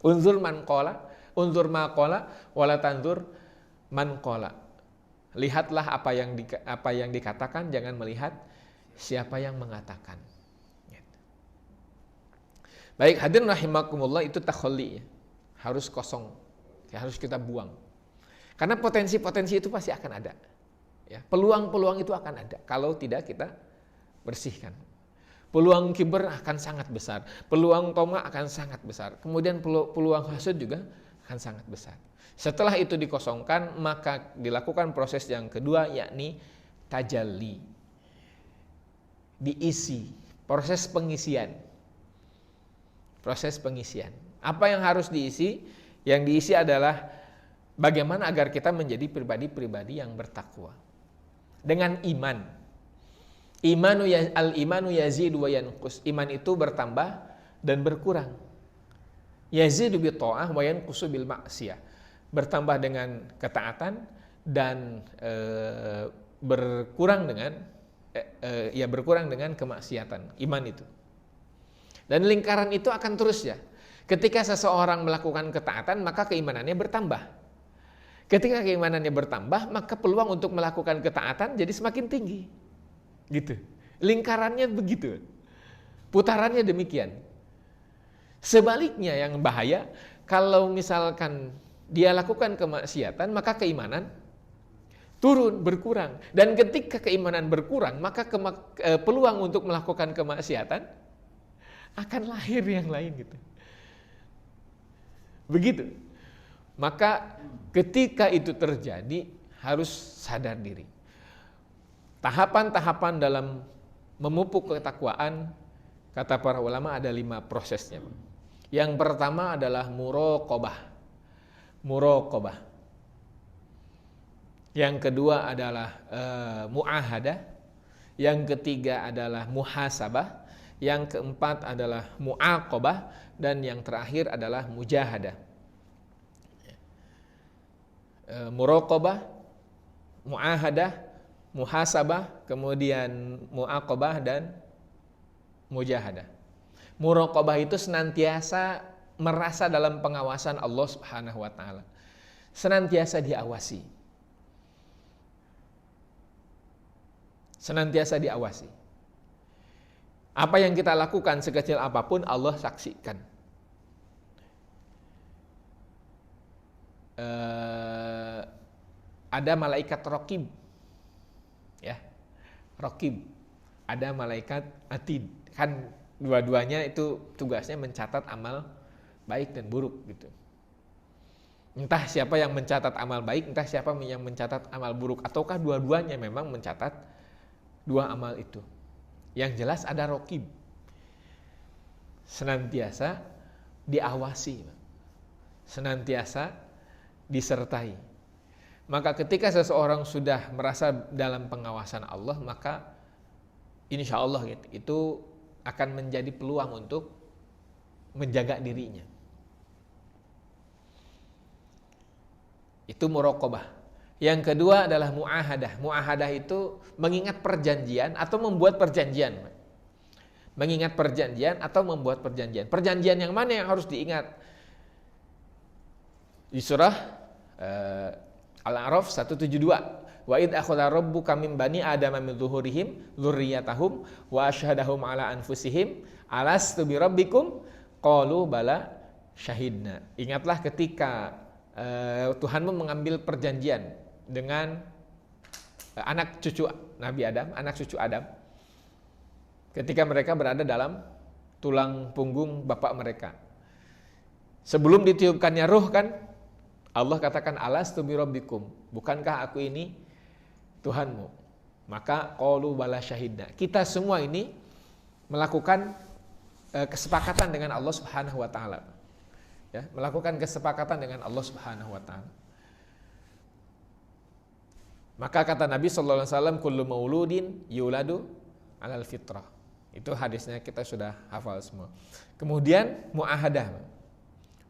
A: unzur man qala, unzur ma qala, wala tanzur man qala. Lihatlah apa yang dikatakan, jangan melihat siapa yang mengatakan. Baik, hadirin rahimakumullah, itu takhalli ya. Harus kosong. Ya, harus kita buang. Karena potensi-potensi itu pasti akan ada. Ya, peluang-peluang itu akan ada kalau tidak kita bersihkan. Peluang kibr akan sangat besar. Peluang toma akan sangat besar. Kemudian peluang hasud juga akan sangat besar. Setelah itu dikosongkan, maka dilakukan proses yang kedua, yakni tajalli. Diisi. Proses pengisian. Proses pengisian. Apa yang harus diisi? Yang diisi adalah bagaimana agar kita menjadi pribadi-pribadi yang bertakwa. Dengan iman. Al-imanu yazidu wa yanqus. Iman itu bertambah dan berkurang. Yazidu bi ta'ah wa yanqusu bil ma'siyah. Bertambah dengan ketaatan dan berkurang dengan kemaksiatan. Iman itu. Dan lingkaran itu akan terus ya. Ketika seseorang melakukan ketaatan, maka keimanannya bertambah. Ketika keimanannya bertambah, maka peluang untuk melakukan ketaatan jadi semakin tinggi. Gitu. Lingkarannya begitu. Putarannya demikian. Sebaliknya yang bahaya, kalau misalkan dia lakukan kemaksiatan, maka keimanan turun, berkurang. Dan ketika keimanan berkurang, maka peluang untuk melakukan kemaksiatan akan lahir yang lain gitu. Begitu. Maka ketika itu terjadi harus sadar diri. Tahapan-tahapan dalam memupuk ketakwaan, kata para ulama ada 5 prosesnya. Yang pertama adalah muraqabah. Yang kedua adalah muahadah. Yang ketiga adalah muhasabah. Yang keempat adalah mu'aqabah, dan yang terakhir adalah mujahadah. Muraqabah, mu'ahadah, muhasabah, kemudian mu'aqabah dan mujahadah. Muraqabah itu senantiasa merasa dalam pengawasan Allah Subhanahu wa taala. Senantiasa diawasi. Senantiasa diawasi. Apa yang kita lakukan sekecil apapun Allah saksikan. Ada malaikat raqib. Ya. Raqib. Ada malaikat atid. Kan dua-duanya itu tugasnya mencatat amal baik dan buruk gitu. Entah siapa yang mencatat amal baik, entah siapa yang mencatat amal buruk, ataukah dua-duanya memang mencatat dua amal itu. Yang jelas ada raqib. Senantiasa diawasi. Senantiasa disertai. Maka ketika seseorang sudah merasa dalam pengawasan Allah, maka insya Allah gitu, itu akan menjadi peluang untuk menjaga dirinya. Itu muraqabah. Yang kedua adalah mu'ahadah. Mu'ahadah itu mengingat perjanjian atau membuat perjanjian. Mengingat perjanjian atau membuat perjanjian. Perjanjian yang mana yang harus diingat? Di surah Al-A'raf 172. Wa id akhadha rabbuka min bani adama min zuhurihim dzurriyyatahum wa asyhadahum ala anfusihim alastu bi rabbikum qalu bala syahidna. Ingatlah ketika Tuhanmu mengambil perjanjian dengan anak cucu Nabi Adam, anak cucu Adam. Ketika mereka berada dalam tulang punggung bapak mereka. Sebelum ditiupkannya ruh kan Allah katakan alastu bi rabbikum, bukankah aku ini Tuhanmu? Maka qalu bala syahidna. Kita semua ini melakukan kesepakatan dengan Allah Subhanahu wa taala. Ya, melakukan kesepakatan dengan Allah Subhanahu wa taala. Maka kata Nabi sallallahu alaihi wasallam kullu mauludin yuladu alal fitrah. Itu hadisnya kita sudah hafal semua. Kemudian muahadah.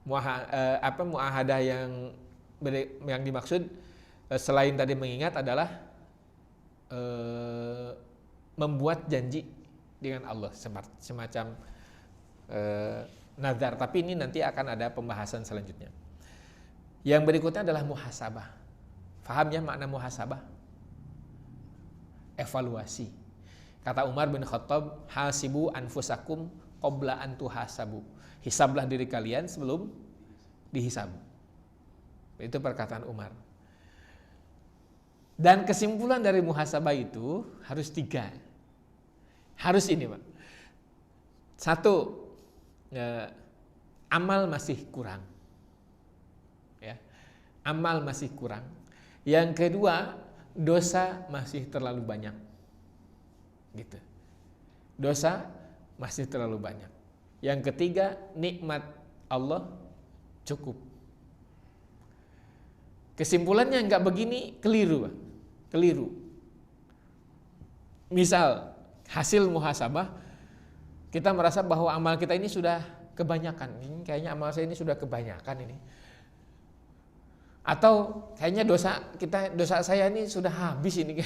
A: Muahadah yang dimaksud selain tadi mengingat adalah membuat janji dengan Allah semacam nazar, tapi ini nanti akan ada pembahasan selanjutnya. Yang berikutnya adalah muhasabah. Faham ya makna muhasabah? Evaluasi. Kata Umar bin Khattab, hasibu anfusakum qabla an tuhasabu. Hisablah diri kalian sebelum dihisab. Itu perkataan Umar. Dan kesimpulan dari muhasabah itu harus 3. Harus ini, Pak. 1, amal masih kurang. Ya. Amal masih kurang. Yang kedua, dosa masih terlalu banyak. Gitu. Dosa masih terlalu banyak. Yang ketiga, nikmat Allah cukup. Kesimpulannya enggak begini, keliru, Pak. Keliru. Misal, hasil muhasabah, kita merasa bahwa amal kita ini sudah kebanyakan. Ini kayaknya amal saya ini sudah kebanyakan ini. Atau kayaknya dosa saya ini sudah habis ini.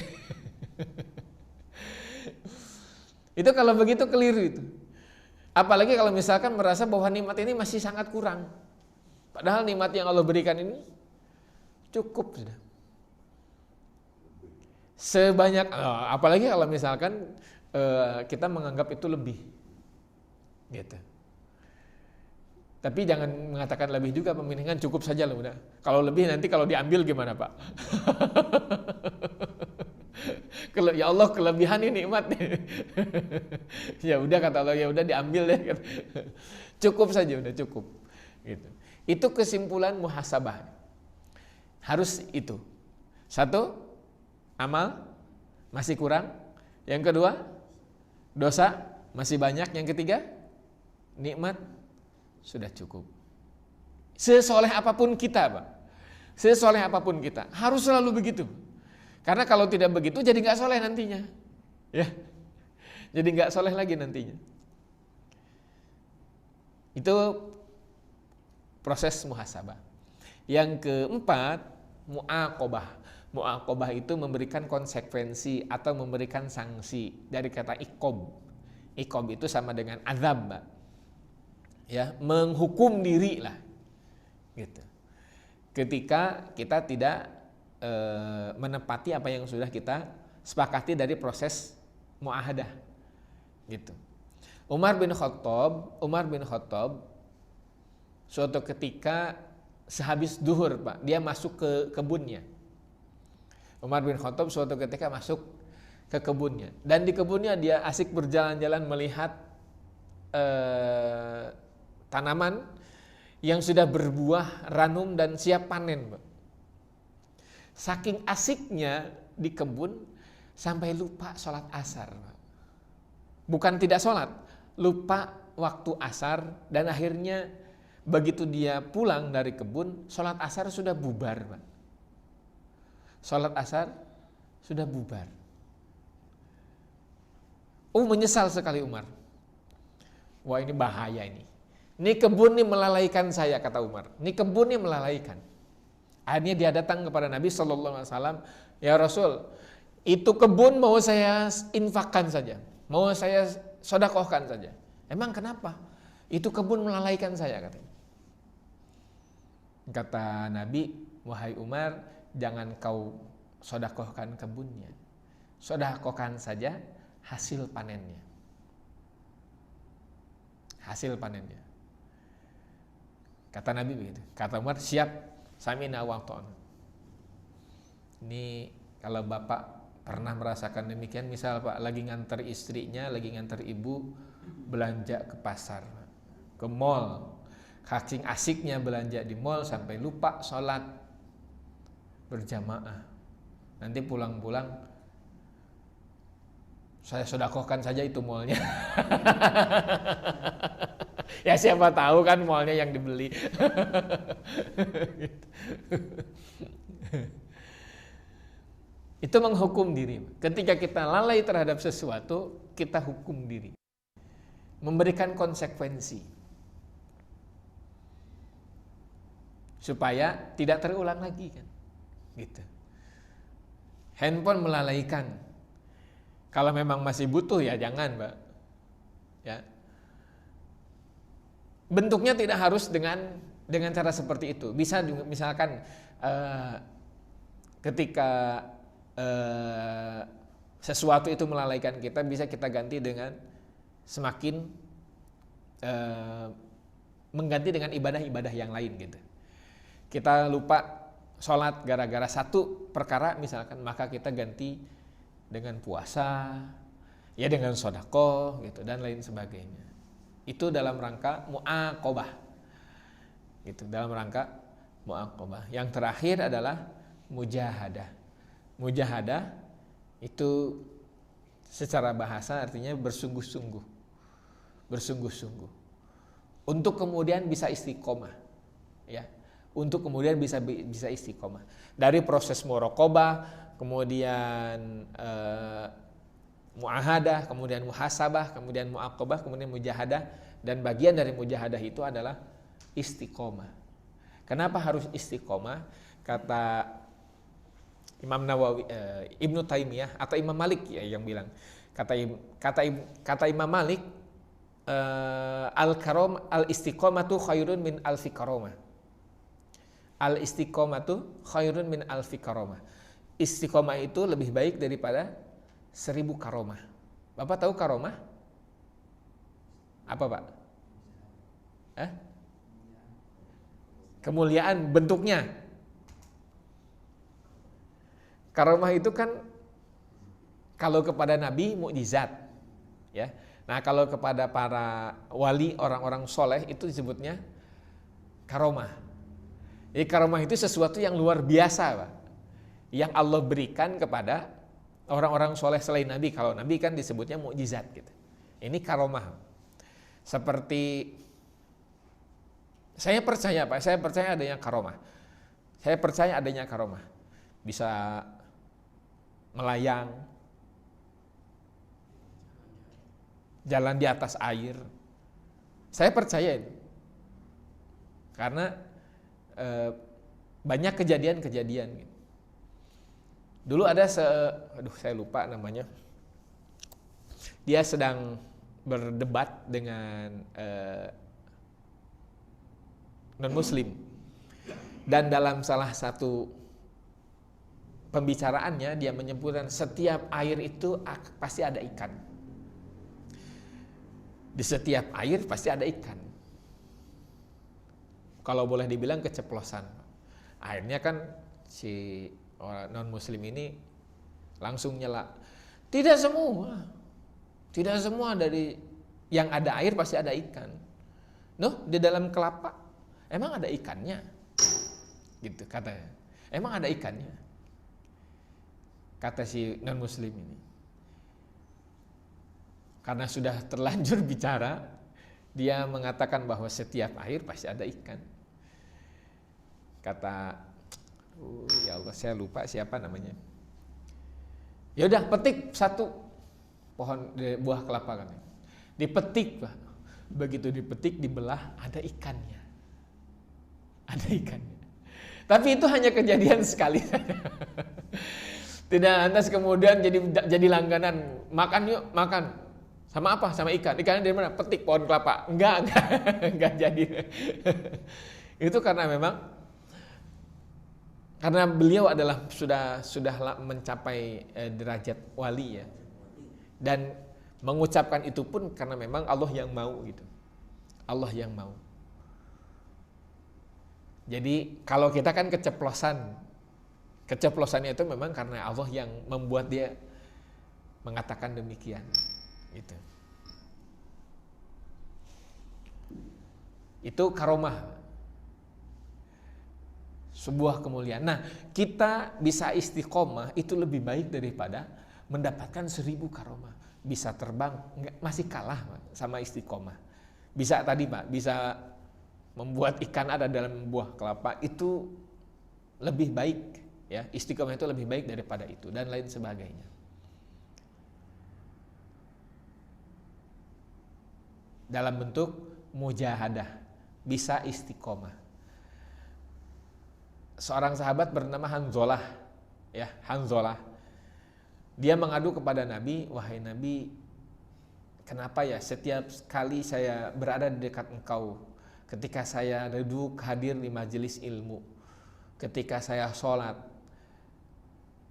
A: Itu kalau begitu keliru itu. Apalagi kalau misalkan merasa bahwa nikmat ini masih sangat kurang. Padahal nikmat yang Allah berikan ini cukup sudah. Sebanyak, apalagi kalau misalkan kita menganggap itu lebih. Gitu. Tapi jangan mengatakan lebih juga, pemilihan cukup saja lah udah. Kalau lebih nanti kalau diambil gimana, Pak? Ya Allah, kelebihan ini nikmat. Ya udah kata Allah, ya udah diambil deh. Cukup saja, udah cukup. Gitu. Itu kesimpulan muhasabah. Harus itu. 1, amal masih kurang. Yang kedua, dosa masih banyak. Yang ketiga, nikmat sudah cukup. Sesoleh apapun kita, Pak. Sesoleh apapun kita, harus selalu begitu. Karena kalau tidak begitu jadi nggak soleh nantinya. Ya. Jadi nggak soleh lagi nantinya. Itu proses muhasabah. Yang keempat, mu'aqobah. Mu'aqobah itu memberikan konsekuensi atau memberikan sanksi dari kata iqob. Iqob itu sama dengan azab, Pak. ya, menghukum diri lah, gitu. Ketika kita tidak menepati apa yang sudah kita sepakati dari proses muahadah, gitu. Umar bin Khattab suatu ketika sehabis duhur, Pak, dia masuk ke kebunnya. Umar bin Khattab suatu ketika masuk ke kebunnya, dan di kebunnya dia asik berjalan-jalan melihat tanaman yang sudah berbuah ranum dan siap panen, Pak. Saking asiknya di kebun sampai lupa sholat asar, Pak. Bukan tidak sholat, lupa waktu asar, dan akhirnya begitu dia pulang dari kebun, sholat asar sudah bubar, Pak. Sholat asar sudah bubar. Menyesal sekali Umar. Wah, ini bahaya ini. Ini kebun ini melalaikan saya, kata Umar. Ini kebun ini melalaikan. Akhirnya dia datang kepada Nabi SAW. Ya Rasul, itu kebun mau saya infakkan saja, mau saya sodakohkan saja. Emang kenapa? Itu kebun melalaikan saya, katanya. Kata Nabi, wahai Umar, jangan kau sodakohkan kebunnya, sodakohkan saja hasil panennya. Hasil panennya. Kata Nabi begitu. Kata Umar, siap, samina wa ta'na. Ini kalau Bapak pernah merasakan demikian, misal Pak lagi nganter istrinya, lagi nganter ibu belanja ke pasar, ke mall, saking asiknya belanja di mall sampai lupa sholat berjamaah. Nanti pulang-pulang, saya sedekahkan saja itu mallnya. Ya siapa tahu kan mallnya yang dibeli. Itu menghukum diri. Ketika kita lalai terhadap sesuatu, kita hukum diri, memberikan konsekuensi supaya tidak terulang lagi, kan, gitu. Handphone melalaikan. Kalau memang masih butuh ya jangan, Mbak. Ya. Bentuknya tidak harus dengan cara seperti itu. Bisa misalkan ketika sesuatu itu melalaikan kita, bisa kita ganti dengan semakin mengganti dengan ibadah-ibadah yang lain, gitu. Kita lupa sholat gara-gara satu perkara misalkan, maka kita ganti dengan puasa, ya dengan sedekah, gitu, dan lain sebagainya. Itu dalam rangka mu'aqobah, gitu, dalam rangka mu'aqobah. Yang terakhir adalah mujahadah. Mujahadah itu secara bahasa artinya bersungguh-sungguh, bersungguh-sungguh untuk kemudian bisa istiqomah, ya, untuk kemudian bisa istiqomah dari proses muraqabah, kemudian muahadah, kemudian muhasabah, kemudian muaqabah, kemudian mujahadah, dan bagian dari mujahadah itu adalah istiqomah. Kenapa harus istiqomah? Kata Imam Nawawi, Ibnu Taimiyah atau Imam Malik ya yang bilang. Kata Imam Malik, al istiqomatu khairun min alfi karomah. Al istiqomatu khairun min alfi karomah. Istiqomah itu lebih baik daripada 1000 karomah. Bapak tahu karomah? Apa, Pak? Kemuliaan bentuknya. Karomah itu kan kalau kepada Nabi mukjizat, ya. Nah, kalau kepada para wali, orang-orang soleh itu disebutnya karomah. Jadi karomah itu sesuatu yang luar biasa, Pak, yang Allah berikan kepada orang-orang soleh selain Nabi. Kalau Nabi kan disebutnya mukjizat, gitu. Ini karomah. Seperti saya percaya, Pak, saya percaya adanya karomah. Saya percaya adanya karomah. Bisa melayang, jalan di atas air. Saya percaya ini. Karena banyak kejadian-kejadian, gitu. Dulu ada saya lupa namanya. Dia sedang berdebat dengan non-muslim. Dan dalam salah satu pembicaraannya dia menyebutkan setiap air itu pasti ada ikan. Di setiap air pasti ada ikan. Kalau boleh dibilang keceplosan. Akhirnya kan si orang non-muslim ini langsung nyela. Tidak semua dari yang ada air pasti ada ikan. Di dalam kelapa emang ada ikannya, gitu katanya. Emang ada ikannya, kata si non muslim ini. Karena sudah terlanjur bicara, dia mengatakan bahwa setiap air pasti ada ikan. Kata, ya Allah saya lupa siapa namanya. Ya udah petik satu pohon buah kelapa kan. Dipetik, Pak. Begitu dipetik, dibelah, ada ikannya. Ada ikannya. Tapi itu hanya kejadian sekali saja. Tidak lantas kemudian jadi langganan. Makan yuk, makan. Sama apa? Sama ikan. Ikannya dari mana? Petik pohon kelapa. Enggak jadi. Itu karena memang karena beliau adalah sudah mencapai derajat wali ya. Dan mengucapkan itu pun karena memang Allah yang mau gitu. Allah yang mau. Jadi kalau kita kan keceplosannya itu memang karena Allah yang membuat dia mengatakan demikian. Gitu. Itu karomah. Sebuah kemuliaan. Nah, kita bisa istiqomah itu lebih baik daripada mendapatkan 1000 karomah. Bisa terbang, masih kalah Pak, sama istiqomah. Bisa tadi Pak, bisa membuat ikan ada dalam buah kelapa, itu lebih baik ya. Istiqomah itu lebih baik daripada itu dan lain sebagainya. Dalam bentuk mujahadah, bisa istiqomah. Seorang sahabat bernama Hanzalah ya, Hanzalah. Dia mengadu kepada Nabi, wahai Nabi, kenapa ya setiap kali saya berada di dekat engkau, ketika saya duduk hadir di majelis ilmu, ketika saya sholat,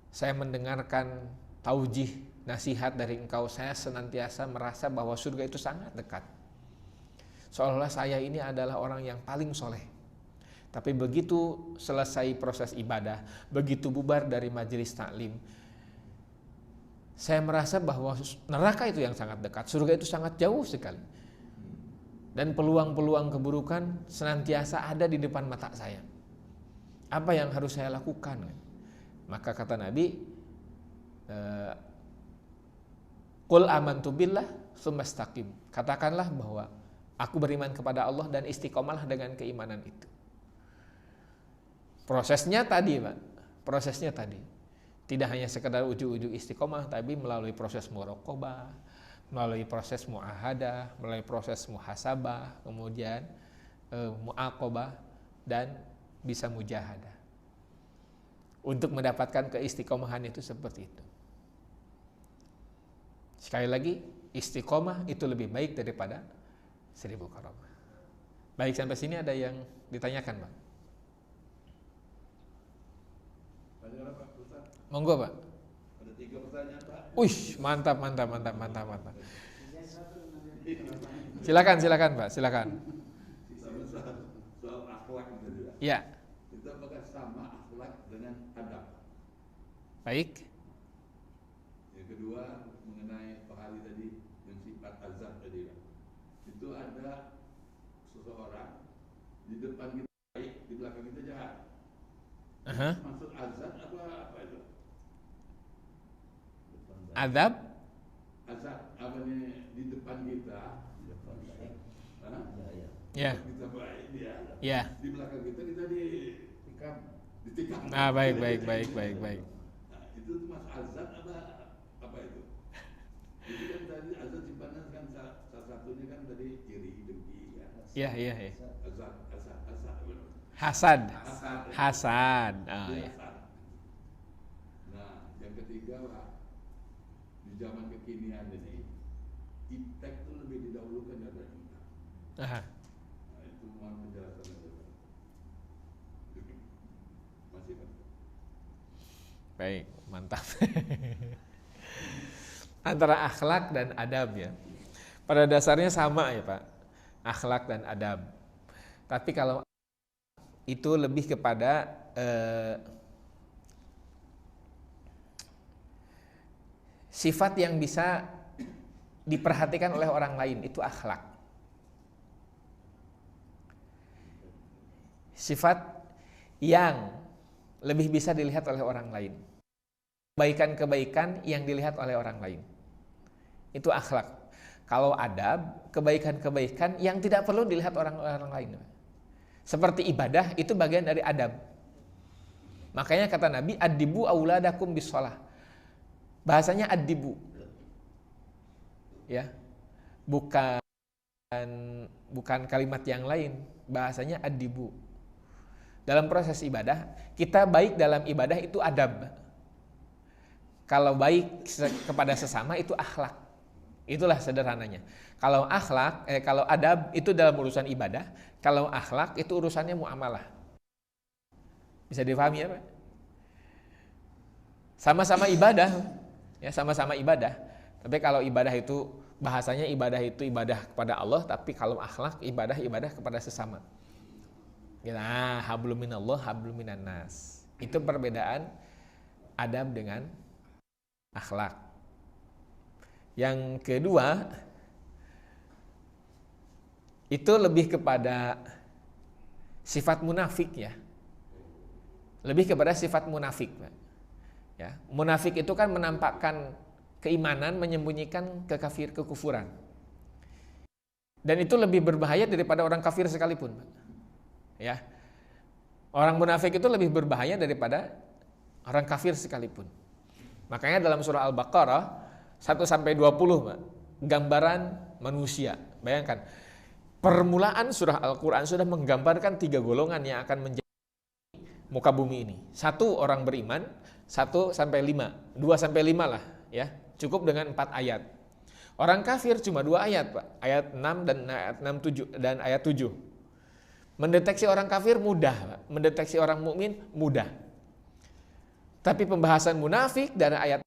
A: saya mendengarkan taujih, nasihat dari engkau, saya senantiasa merasa bahwa surga itu sangat dekat. Seolah-olah saya ini adalah orang yang paling soleh. Tapi begitu selesai proses ibadah, begitu bubar dari majelis taklim, saya merasa bahwa neraka itu yang sangat dekat, surga itu sangat jauh sekali. Dan peluang-peluang keburukan senantiasa ada di depan mata saya. Apa yang harus saya lakukan? Maka kata Nabi, Qul amantu billah tsumma istaqim. Katakanlah bahwa aku beriman kepada Allah dan istiqomahlah dengan keimanan itu. Prosesnya tadi, Pak. Prosesnya tadi. Tidak hanya sekedar ujung-ujung istiqomah, tapi melalui proses muraqabah, melalui proses muahadah, melalui proses muhasabah, kemudian muaqabah, dan bisa mujahadah. Untuk mendapatkan keistiqomahan itu seperti itu. Sekali lagi, istiqomah itu lebih baik daripada 1000 karomah. Baik, sampai sini ada yang ditanyakan, Pak? Monggo Pak.
B: Ada 3 pertanyaan Pak.
A: Wih, mantap. Silakan Pak, silakan.
B: Soal akhlak itu juga.
A: Ya.
B: Itu apakah sama akhlak dengan adab?
A: Baik.
B: Yang kedua mengenai Pak Ali tadi yang sifat azab tadi. Itu ada seseorang di depan kita baik, di belakang kita jahat. Maksud azab apa itu?
A: Azab?
B: Azab apa nih di depan kita?
A: Ya.
B: Kita baik dia.
A: Ya.
B: Di belakang kita ditikam.
A: Nah, baik.
B: Nah, itu mas azab apa itu? Itu kan tadi azab sifatnya kan salah satunya kan tadi iri, dengki ya.
A: Iya.
B: Azab.
A: Hasad. Ya.
B: Nah, yang ketiga lah, di zaman kekinian ini iptek itu lebih didahulukan daripada income. Nah, itu mohon penjelasan.
A: Baik, mantap. Antara akhlak dan adab ya. Pada dasarnya sama ya Pak, akhlak dan adab. Tapi kalau itu lebih kepada sifat yang bisa diperhatikan oleh orang lain, itu akhlak. Sifat yang lebih bisa dilihat oleh orang lain. Kebaikan-kebaikan yang dilihat oleh orang lain. Itu akhlak. Kalau adab, kebaikan-kebaikan yang tidak perlu dilihat orang lain. Seperti ibadah, itu bagian dari adab. Makanya kata Nabi, adibu auladakum bisolah. Bahasanya adibu. Ya. Bukan kalimat yang lain. Bahasanya adibu. Dalam proses ibadah, kita baik dalam ibadah itu adab. Kalau baik kepada sesama itu akhlak. Itulah sederhananya. Kalau akhlak, kalau adab itu dalam urusan ibadah, kalau akhlak itu urusannya muamalah. Bisa difahami ya Pak? Sama-sama ibadah, ya sama-sama ibadah. Tapi kalau ibadah itu bahasanya ibadah itu ibadah kepada Allah, tapi kalau akhlak ibadah kepada sesama. Nah, hablum minallah, hablum minan nas. Itu perbedaan adab dengan akhlak. Yang kedua, itu lebih kepada sifat munafik ya. Lebih kepada sifat munafik. Ya, munafik itu kan menampakkan keimanan, menyembunyikan kekufuran. Dan itu lebih berbahaya daripada orang kafir sekalipun. Ya. Orang munafik itu lebih berbahaya daripada orang kafir sekalipun. Makanya dalam surah Al-Baqarah 1-20 Pak, gambaran manusia. Bayangkan, permulaan surah Al-Quran sudah menggambarkan 3 golongan yang akan menjadi muka bumi ini. 1 orang beriman, 1-5, 2-5 lah ya. Cukup dengan 4 ayat. Orang kafir cuma 2 ayat Pak, ayat 6 dan ayat 6, 7 dan ayat 7. Mendeteksi orang kafir mudah Pak, mendeteksi orang mukmin mudah. Tapi pembahasan munafik dari ayat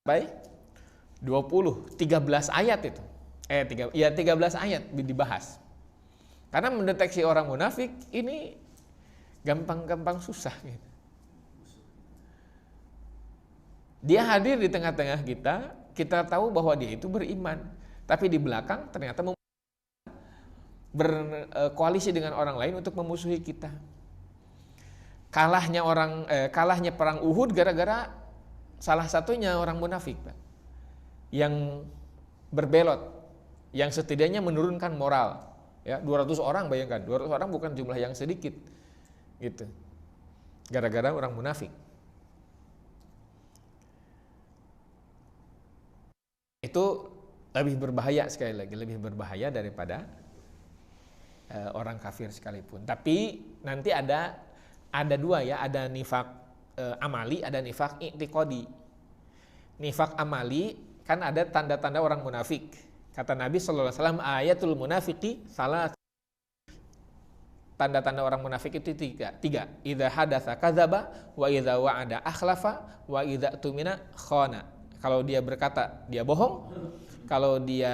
A: 13 ayat itu. 13 ayat dibahas. Karena mendeteksi orang munafik ini gampang-gampang susah gitu. Dia hadir di tengah-tengah kita tahu bahwa dia itu beriman, tapi di belakang ternyata berkoalisi dengan orang lain untuk memusuhi kita. Kalahnya perang Uhud gara-gara salah satunya orang munafik, Pak. Yang berbelot, yang setidaknya menurunkan moral. Ya, 200 orang bayangkan, 200 orang bukan jumlah yang sedikit. Gitu. Gara-gara orang munafik. Itu lebih berbahaya sekali lagi, lebih berbahaya daripada orang kafir sekalipun. Tapi nanti ada 2 ya, ada nifak amali, ada nifak i'tiqadi. Nifak amali kan ada tanda-tanda orang munafik. Kata Nabi sallallahu alaihi wasallam, ayatul munafiqi salah. Tanda-tanda orang munafik itu 3. Idza hadatsa kadzaba, wa idza wa'ada akhlafa, wa idza tumina khana. Kalau dia berkata, dia bohong. Kalau dia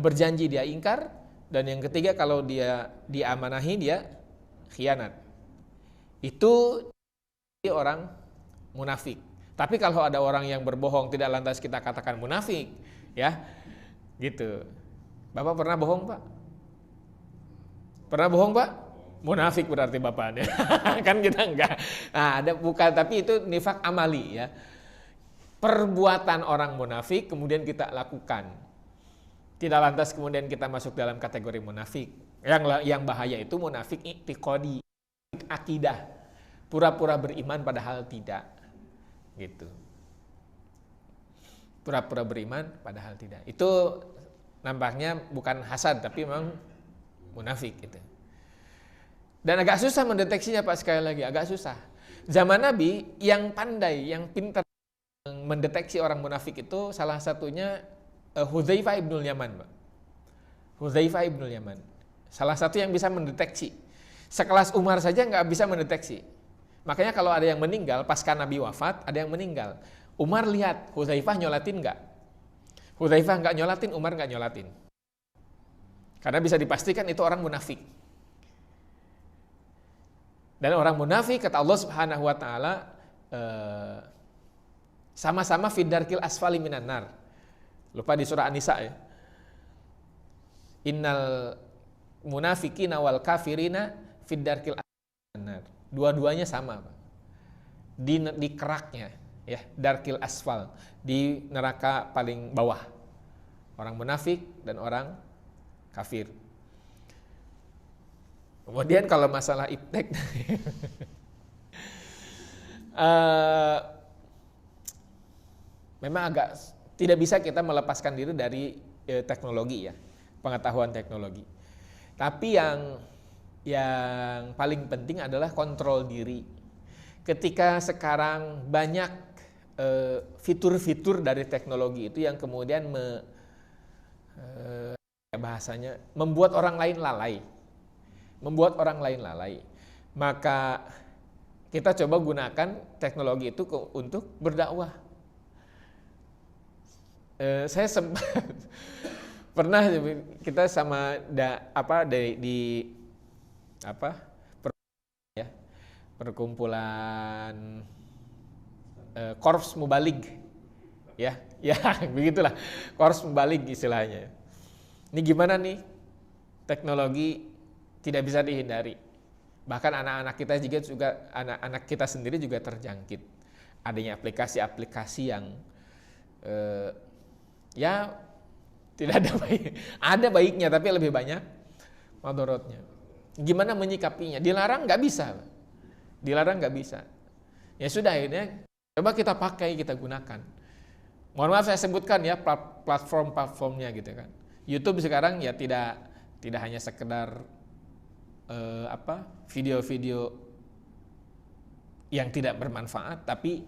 A: berjanji, dia ingkar. Dan yang ketiga, kalau dia diamanahi, dia khianat. Itu orang munafik. Tapi kalau ada orang yang berbohong, tidak lantas kita katakan munafik, ya, gitu. Bapak pernah bohong, Pak? Pernah bohong, Pak? Munafik berarti Bapak. Kan kita enggak. Nah, ada bukan, tapi itu nifak amali, ya. Perbuatan orang munafik kemudian kita lakukan. Tidak lantas kemudian kita masuk dalam kategori munafik. Yang bahaya itu munafik i'tiqadi, akidah. Pura-pura beriman padahal tidak. Gitu. Pura-pura beriman padahal tidak. Itu nampaknya bukan hasad tapi memang munafik gitu. Dan agak susah mendeteksinya Pak, sekali lagi agak susah. Zaman Nabi yang pandai, yang pintar mendeteksi orang munafik itu salah satunya Hudzaifah ibnul Yaman, Pak. Hudzaifah ibnul Yaman. Salah satu yang bisa mendeteksi. Sekelas Umar saja nggak bisa mendeteksi. Makanya kalau ada yang meninggal, pasca Nabi wafat, ada yang meninggal. Umar lihat, Hudzaifah nyolatin nggak? Hudzaifah nggak nyolatin, Umar nggak nyolatin. Karena bisa dipastikan itu orang munafik. Dan orang munafik, kata Allah Subhanahu wa Ta'ala, sama-sama fiddarkil asfali minan nar. Lupa di surah An-Nisa ya. Innal munafikina wal kafirina fiddarkil asfali minan nar. Dua-duanya sama, Pak. Di keraknya, ya, darkil asfal, di neraka paling bawah. Orang munafik dan orang kafir. Kemudian kalau masalah iptek, memang agak tidak bisa kita melepaskan diri dari teknologi ya, pengetahuan teknologi. Tapi yang paling penting adalah kontrol diri. Ketika sekarang banyak fitur-fitur dari teknologi itu yang kemudian bahasanya membuat orang lain lalai, maka kita coba gunakan teknologi itu untuk berdakwah. Saya sempat pernah kita sama perkumpulan Korps Mubalig, ya begitulah, Korps Mubalig istilahnya. Ini gimana nih, teknologi tidak bisa dihindari, bahkan anak-anak kita sendiri juga terjangkit. Adanya aplikasi-aplikasi yang ya tidak ada baiknya, tapi lebih banyak madorotnya. Gimana menyikapinya? Dilarang nggak bisa. Ya sudah, akhirnya coba kita pakai, kita gunakan. Mohon maaf saya sebutkan ya platform-platformnya gitu kan. YouTube sekarang ya tidak hanya sekedar video-video yang tidak bermanfaat, tapi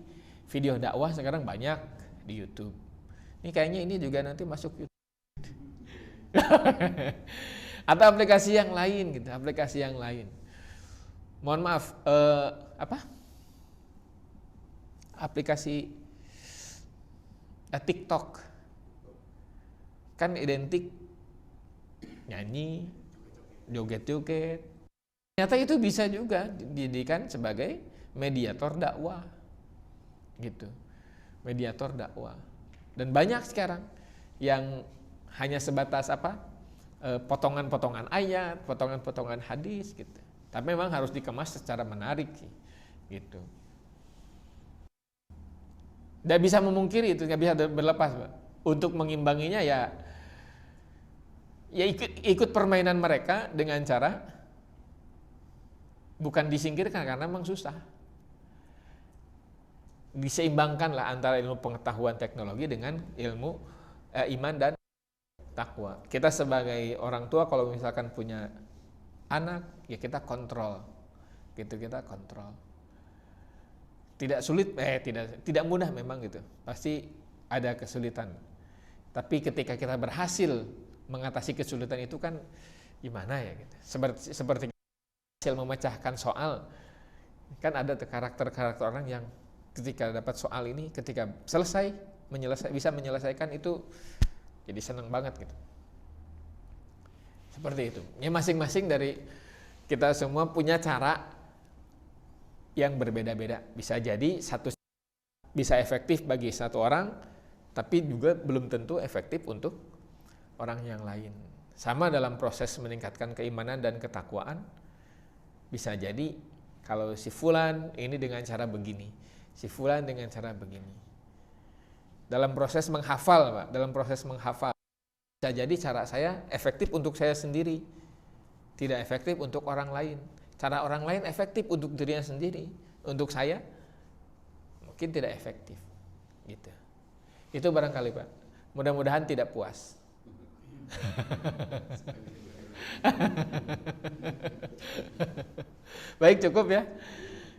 A: video dakwah sekarang banyak di YouTube. Ini kayaknya ini juga nanti masuk YouTube. Atau aplikasi yang lain gitu, Mohon maaf, aplikasi TikTok kan identik nyanyi, joget-joget. Ternyata itu bisa juga dijadikan sebagai mediator dakwah, gitu, mediator dakwah. Dan banyak sekarang yang hanya sebatas potongan-potongan ayat, potongan-potongan hadis, gitu. Tapi memang harus dikemas secara menarik sih, gitu. Nggak bisa memungkiri itu, nggak bisa berlepas, Pak. Untuk mengimbanginya ya ikut permainan mereka dengan cara bukan disingkirkan karena memang susah. Diseimbangkanlah antara ilmu pengetahuan teknologi dengan ilmu iman dan takwa. Kita sebagai orang tua kalau misalkan punya anak, ya kita kontrol. Gitu, kita kontrol. Tidak sulit, tidak mudah memang gitu. Pasti ada kesulitan. Tapi ketika kita berhasil mengatasi kesulitan itu kan gimana ya gitu. Seperti hasil memecahkan soal. Kan ada karakter-karakter orang yang ketika dapat soal ini, ketika bisa menyelesaikan itu jadi senang banget gitu. Seperti itu. Ya masing-masing dari kita semua punya cara yang berbeda-beda. Bisa jadi bisa efektif bagi satu orang, tapi juga belum tentu efektif untuk orang yang lain. Sama dalam proses meningkatkan keimanan dan ketakwaan. Bisa jadi kalau si fulan ini dengan cara begini, si fulan dengan cara begini. Dalam proses menghafal, Pak, bisa jadi cara saya efektif untuk saya sendiri, tidak efektif untuk orang lain. Cara orang lain efektif untuk dirinya sendiri, untuk saya mungkin tidak efektif. Gitu. Itu barangkali, Pak. Mudah-mudahan tidak puas. Baik, cukup ya.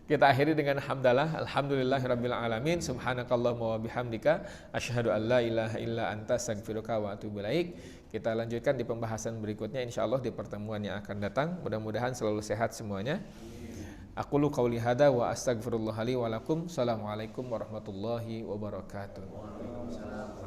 A: Kita akhiri dengan hamdalah, alhamdulillahirabbil alamin, subhanakallahumma wa bihamdika, asyhadu an la ilaha illa anta, astaghfiruka wa atubu ilaik. Kita lanjutkan di pembahasan berikutnya insyaallah di pertemuan yang akan datang. Mudah-mudahan selalu sehat semuanya. Aqulu qauli hada wa astaghfirullah li wa lakum. Assalamualaikum warahmatullahi wabarakatuh.
C: Waalaikumsalam.